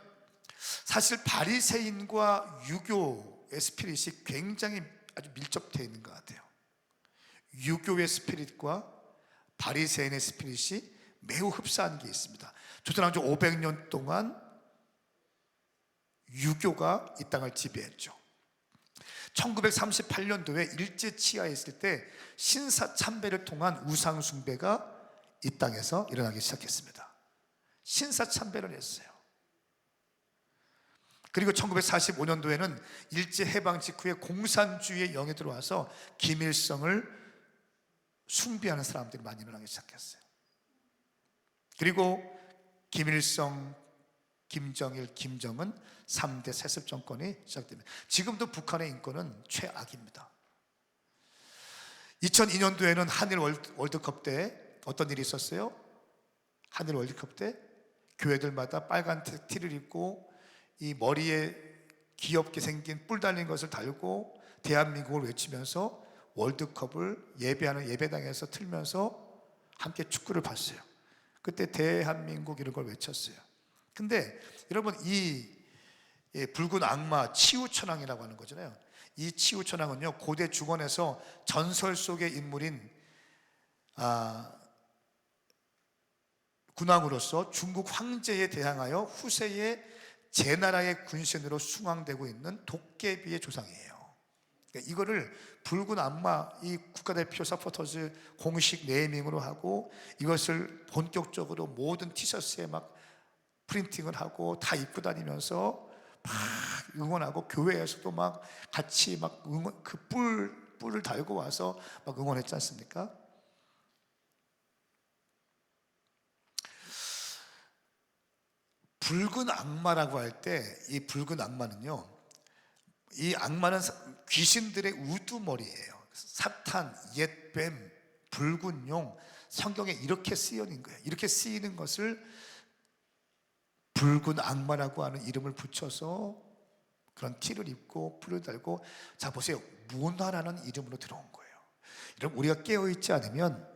사실 바리새인과 유교의 스피릿이 굉장히 아주 밀접되어 있는 것 같아요. 유교의 스피릿과 바리새인의 스피릿이 매우 흡사한 게 있습니다. 조선왕조 500년 동안 유교가 이 땅을 지배했죠. 1938년도에 일제치하에 있을 때 신사참배를 통한 우상숭배가 이 땅에서 일어나기 시작했습니다. 신사참배를 했어요. 그리고 1945년도에는 일제해방 직후에 공산주의의 영에 들어와서 김일성을 숭배하는 사람들이 많이 일어나기 시작했어요. 그리고 김일성, 김정일, 김정은 3대 세습 정권이 시작됩니다. 지금도 북한의 인권은 최악입니다. 2002년도에는 한일 월드컵 때 어떤 일이 있었어요? 한일 월드컵 때 교회들마다 빨간 티를 입고 이 머리에 귀엽게 생긴 뿔 달린 것을 달고 대한민국을 외치면서 월드컵을 예배하는 예배당에서 틀면서 함께 축구를 봤어요. 그때 대한민국 이런 걸 외쳤어요. 근데 여러분, 이 붉은 악마 치우천왕이라고 하는 거잖아요. 이 치우천왕은요, 고대 중원에서 전설 속의 인물인 군왕으로서 중국 황제에 대항하여 후세의 제나라의 군신으로 숭앙되고 있는 도깨비의 조상이에요. 그러니까 이거를 붉은 악마, 이 국가대표 서포터즈 공식 네이밍으로 하고 이것을 본격적으로 모든 티셔츠에 막 프린팅을 하고 다 입고 다니면서 막 응원하고, 교회에서도 막 같이 막 응원, 그 뿔을 달고 와서 막 응원했지 않습니까? 붉은 악마라고 할 때 이 붉은 악마는요, 이 악마는 귀신들의 우두머리예요. 사탄, 옛뱀, 붉은 용, 성경에 이렇게 쓰여진 거예요. 이렇게 쓰이는 것을 붉은 악마라고 하는 이름을 붙여서 그런 티를 입고 뿔을 달고, 자 보세요, 문화라는 이름으로 들어온 거예요. 여러분, 우리가 깨어있지 않으면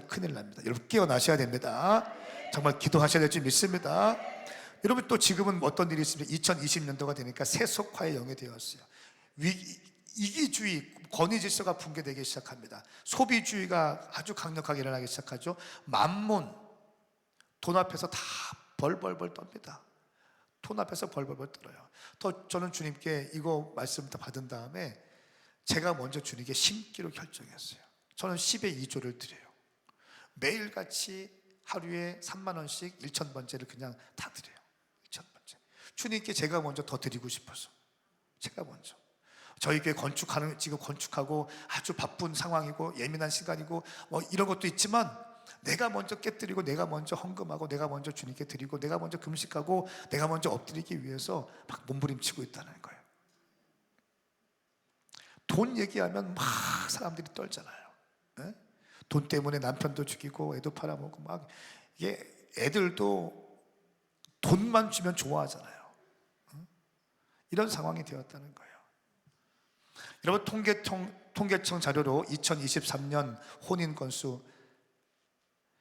큰일 납니다. 여러분, 깨어나셔야 됩니다. 정말 기도하셔야 될 줄 믿습니다. 여러분, 또 지금은 어떤 일이 있습니까? 2020년도가 되니까 세속화의 영이 되었어요. 이기주의, 권위질서가 붕괴되기 시작합니다. 소비주의가 아주 강력하게 일어나기 시작하죠. 만몬, 돈 앞에서 다 벌벌벌 떱니다. 돈 앞에서 벌벌벌 떨어요. 저는 주님께 이거 말씀 다 받은 다음에 제가 먼저 주님께 심기로 결정했어요. 저는 10의 2조를 드려요. 매일같이 하루에 3만 원씩 1,000번째를 그냥 다 드려요. 1,000번째. 주님께 제가 먼저 더 드리고 싶어서. 제가 먼저. 저희 교회 지금 건축하고 아주 바쁜 상황이고 예민한 시간이고 뭐 이런 것도 있지만, 내가 먼저 깨뜨리고 내가 먼저 헌금하고 내가 먼저 주님께 드리고 내가 먼저 금식하고 내가 먼저 엎드리기 위해서 막 몸부림치고 있다는 거예요. 돈 얘기하면 막 사람들이 떨잖아요. 네? 돈 때문에 남편도 죽이고 애도 팔아먹고 막, 이게 애들도 돈만 주면 좋아하잖아요. 이런 상황이 되었다는 거예요. 여러분, 통계청 자료로 2023년 혼인 건수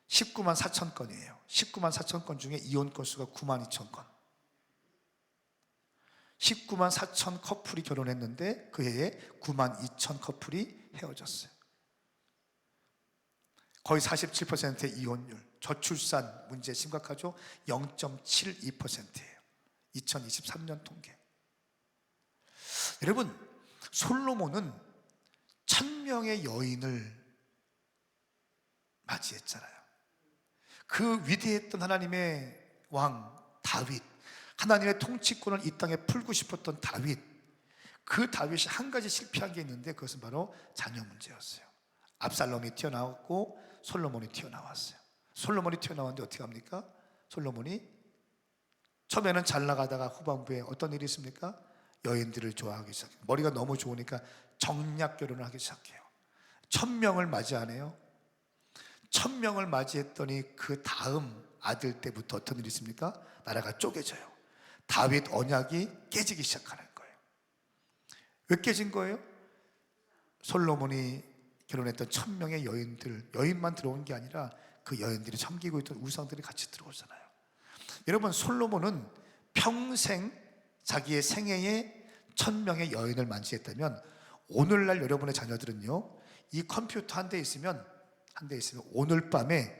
19만 4천 건이에요. 19만 4천 건 중에 이혼 건수가 9만 2천 건. 19만 4천 커플이 결혼했는데 그 해에 9만 2천 커플이 헤어졌어요. 거의 47%의 이혼율. 저출산 문제 심각하죠? 0.72%예요. 2023년 통계. 여러분, 솔로몬은 1000명의 여인을 맞이했잖아요. 그 위대했던 하나님의 왕 다윗, 하나님의 통치권을 이 땅에 풀고 싶었던 다윗, 그 다윗이 한 가지 실패한 게 있는데 그것은 바로 자녀 문제였어요. 압살롬이 튀어나왔고 솔로몬이 튀어나왔어요. 솔로몬이 튀어나왔는데 어떻게 합니까? 솔로몬이 처음에는 잘 나가다가 후반부에 어떤 일이 있습니까? 여인들을 좋아하기 시작해요. 머리가 너무 좋으니까 정략 결혼을 하기 시작해요. 1000명을 맞이하네요. 1000명을 맞이했더니 그 다음 아들 때부터 어떤 일이 있습니까? 나라가 쪼개져요. 다윗 언약이 깨지기 시작하는 거예요. 왜 깨진 거예요? 솔로몬이 결혼했던 1000명의 여인만 들어온 게 아니라 그 여인들이 섬기고 있던 우상들이 같이 들어오잖아요. 여러분, 솔로몬은 평생 자기의 생애에 1000명의 여인을 만지했다면 오늘날 여러분의 자녀들은요, 이 컴퓨터 한 대 있으면 오늘 밤에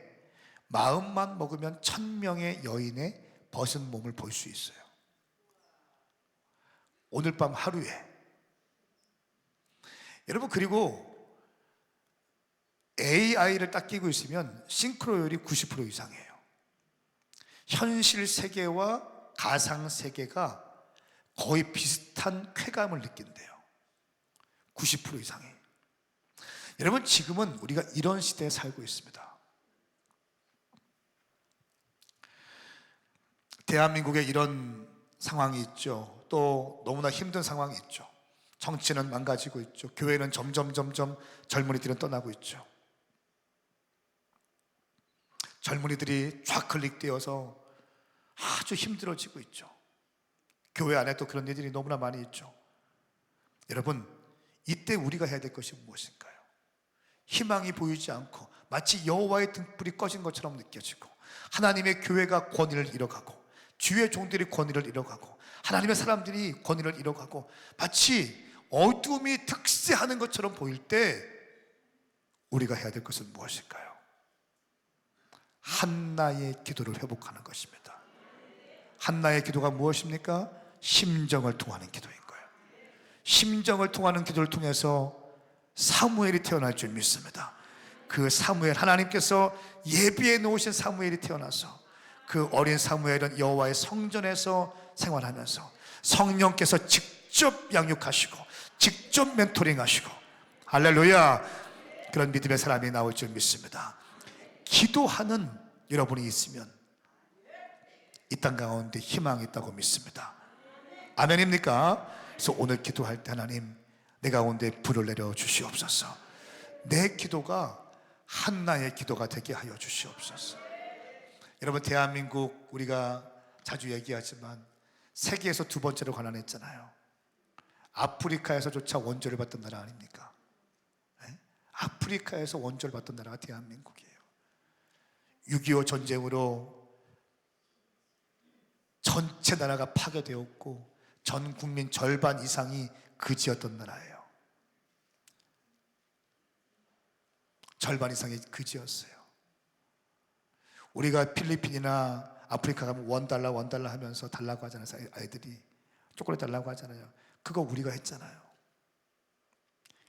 마음만 먹으면 1000명의 여인의 벗은 몸을 볼 수 있어요. 오늘 밤 하루에. 여러분, 그리고 AI를 딱 끼고 있으면 싱크로율이 90% 이상이에요. 현실 세계와 가상 세계가 거의 비슷한 쾌감을 느낀대요. 90% 이상이. 여러분, 지금은 우리가 이런 시대에 살고 있습니다. 대한민국에 이런 상황이 있죠. 또 너무나 힘든 상황이 있죠. 정치는 망가지고 있죠. 교회는 점점 젊은이들은 떠나고 있죠. 젊은이들이 좌클릭되어서 아주 힘들어지고 있죠. 교회 안에 또 그런 일들이 너무나 많이 있죠. 여러분, 이때 우리가 해야 될 것이 무엇인가요? 희망이 보이지 않고 마치 여호와의 등불이 꺼진 것처럼 느껴지고 하나님의 교회가 권위를 잃어가고 주의 종들이 권위를 잃어가고 하나님의 사람들이 권위를 잃어가고 마치 어둠이 득세하는 것처럼 보일 때 우리가 해야 될 것은 무엇일까요? 한나의 기도를 회복하는 것입니다. 한나의 기도가 무엇입니까? 심정을 통하는 기도인 거예요. 심정을 통하는 기도를 통해서 사무엘이 태어날 줄 믿습니다. 그 사무엘, 하나님께서 예비해 놓으신 사무엘이 태어나서 그 어린 사무엘은 여호와의 성전에서 생활하면서 성령께서 직접 양육하시고 직접 멘토링하시고, 할렐루야, 그런 믿음의 사람이 나올 줄 믿습니다. 기도하는 여러분이 있으면 이 땅 가운데 희망이 있다고 믿습니다. 아멘입니까? 그래서 오늘 기도할 때 하나님, 내 가운데 불을 내려 주시옵소서. 내 기도가 한나의 기도가 되게 하여 주시옵소서. 여러분, 대한민국 우리가 자주 얘기하지만 세계에서 두 번째로 가난했잖아요. 아프리카에서조차 원조를 받던 나라 아닙니까? 네? 아프리카에서 원조를 받던 나라가 대한민국이에요. 6.25 전쟁으로 전체 나라가 파괴되었고 전 국민 절반 이상이 그지였던 나라예요. 절반 이상이 그지였어요. 우리가 필리핀이나 아프리카 가면 $1 하면서 달라고 하잖아요. 아이들이 초콜릿 달라고 하잖아요. 그거 우리가 했잖아요.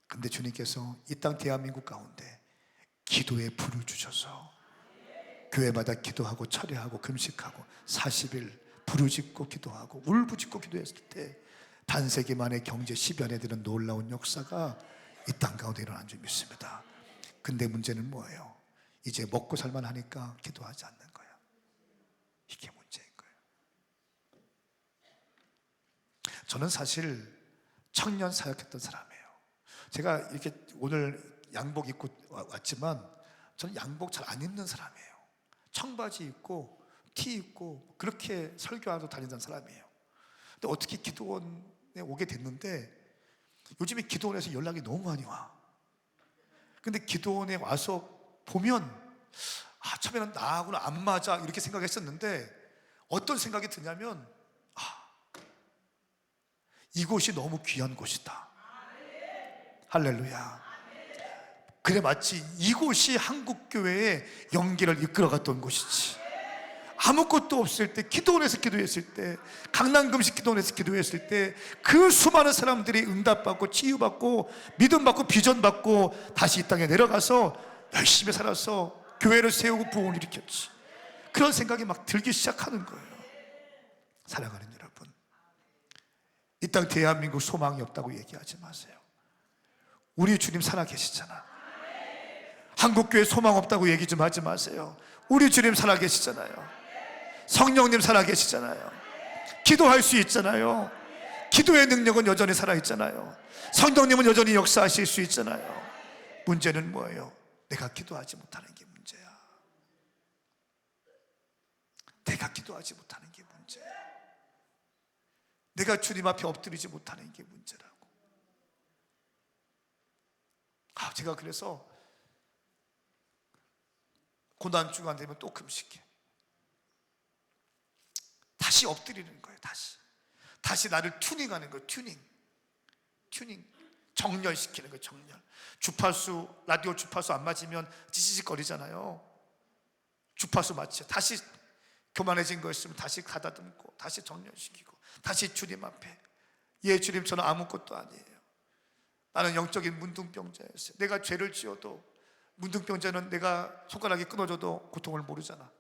근데 주님께서 이 땅 대한민국 가운데 기도의 불을 주셔서 교회마다 기도하고 철회하고 금식하고 40일 부르짖고 기도하고 울부짖고 기도했을 때 반세기 만에 경제 10연에 드는 놀라운 역사가 이 땅 가운데 일어난 줄 믿습니다. 근데 문제는 뭐예요? 이제 먹고 살만 하니까 기도하지 않는 거예요. 이게 문제인 거예요. 저는 사실 청년 사역했던 사람이에요. 제가 이렇게 오늘 양복 입고 왔지만 저는 양복 잘 안 입는 사람이에요. 청바지 입고 티 입고 그렇게 설교하러 다니던 사람이에요. 근데 어떻게 기도원에 오게 됐는데 요즘에 기도원에서 연락이 너무 많이 와. 근데 기도원에 와서 보면 처음에는 나하고는 안 맞아 이렇게 생각했었는데 어떤 생각이 드냐면 이곳이 너무 귀한 곳이다. 할렐루야. 그래 마치 이곳이 한국교회의 연기를 이끌어갔던 곳이지. 아무것도 없을 때 기도원에서 기도했을 때, 강남금식 기도원에서 기도했을 때 그 수많은 사람들이 응답받고 치유받고 믿음받고 비전받고 다시 이 땅에 내려가서 열심히 살아서 교회를 세우고 부흥을 일으켰지. 그런 생각이 막 들기 시작하는 거예요. 사랑하는 여러분, 이 땅 대한민국 소망이 없다고 얘기하지 마세요. 우리 주님 살아계시잖아. 한국교회 소망 없다고 얘기 좀 하지 마세요. 우리 주님 살아계시잖아요. 성령님 살아계시잖아요. 기도할 수 있잖아요. 기도의 능력은 여전히 살아있잖아요. 성령님은 여전히 역사하실 수 있잖아요. 문제는 뭐예요? 내가 기도하지 못하는 게 문제야. 내가 기도하지 못하는 게 문제야. 내가 주님 앞에 엎드리지 못하는 게 문제라고. 제가 그래서 고난주간 되면 또 금식해. 다시 엎드리는 거예요. 다시 나를 튜닝하는 거예요. 튜닝 정렬시키는 거예요. 정렬. 주파수, 라디오 주파수 안 맞으면 찌찌직거리잖아요. 주파수 맞춰 다시 교만해진 거 있으면 다시 가다듬고 다시 정렬시키고 다시 주님 앞에, 예 주님 저는 아무것도 아니에요. 나는 영적인 문둥병자였어요. 내가 죄를 지어도, 문둥병자는 내가 손가락이 끊어져도 고통을 모르잖아.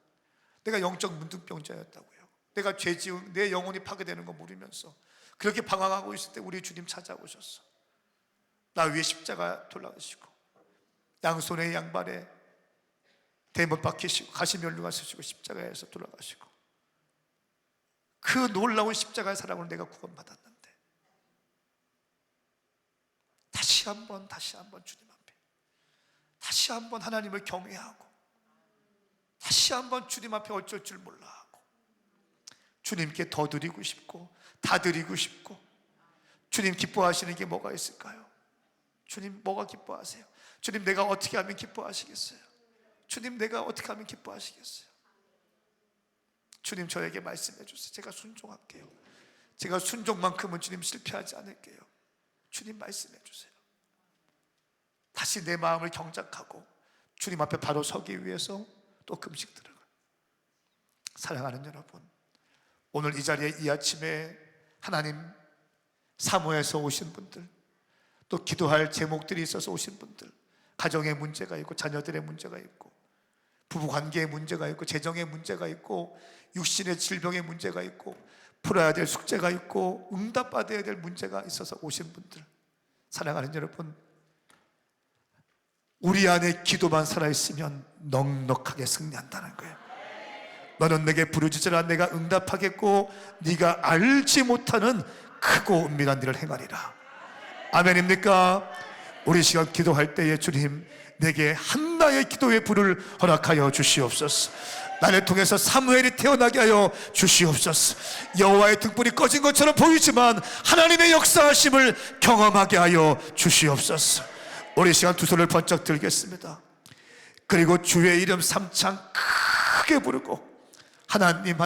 내가 영적 문둥병자였다고요. 내가 죄 지은 내 영혼이 파괴되는 거 모르면서 그렇게 방황하고 있을 때 우리 주님 찾아오셨어. 나 위에 십자가 돌아가시고 양손에 양발에 대못 박히시고 가시면류관 쓰시고 십자가에서 돌아가시고, 그 놀라운 십자가의 사랑으로 내가 구원받았는데 다시 한번 주님 앞에, 다시 한번 하나님을 경외하고, 다시 한번 주님 앞에 어쩔 줄 몰라 하고, 주님께 더 드리고 싶고 다 드리고 싶고. 주님 기뻐하시는 게 뭐가 있을까요? 주님 뭐가 기뻐하세요? 주님 내가 어떻게 하면 기뻐하시겠어요? 주님 내가 어떻게 하면 기뻐하시겠어요? 주님 저에게 말씀해 주세요. 제가 순종할게요. 제가 순종만큼은 주님 실패하지 않을게요. 주님 말씀해 주세요. 다시 내 마음을 경작하고 주님 앞에 바로 서기 위해서 또 금식 들어가요. 사랑하는 여러분, 오늘 이 자리에 이 아침에 하나님 사모해서 오신 분들, 또 기도할 제목들이 있어서 오신 분들, 가정에 문제가 있고 자녀들의 문제가 있고 부부관계에 문제가 있고 재정에 문제가 있고 육신의 질병에 문제가 있고 풀어야 될 숙제가 있고 응답받아야 될 문제가 있어서 오신 분들, 사랑하는 여러분, 우리 안에 기도만 살아있으면 넉넉하게 승리한다는 거예요. 너는 내게 부르짖으라 내가 응답하겠고 네가 알지 못하는 크고 은밀한 일을 행하리라. 아멘입니까? 우리 시간 기도할 때에 주님 내게 한나의 기도의 불을 허락하여 주시옵소서. 나를 통해서 사무엘이 태어나게 하여 주시옵소서. 여호와의 등불이 꺼진 것처럼 보이지만 하나님의 역사하심을 경험하게 하여 주시옵소서. 우리 시간 두 손을 번쩍 들겠습니다. 그리고 주의 이름 삼창 크게 부르고 하나님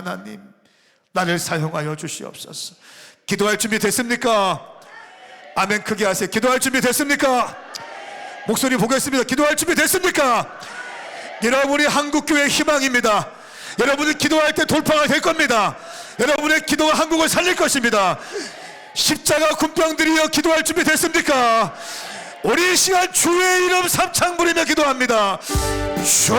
나를 사용하여 주시옵소서. 기도할 준비 됐습니까? 아멘 크게 하세요. 기도할 준비 됐습니까? 목소리 보겠습니다. 기도할 준비 됐습니까? 여러분이 한국교회의 희망입니다. 여러분이 기도할 때 돌파가 될 겁니다. 여러분의 기도가 한국을 살릴 것입니다. 십자가 군병들이여 기도할 준비 됐습니까? 우리 이 시간 주의 이름 삼창 부리며 기도합니다. 주여!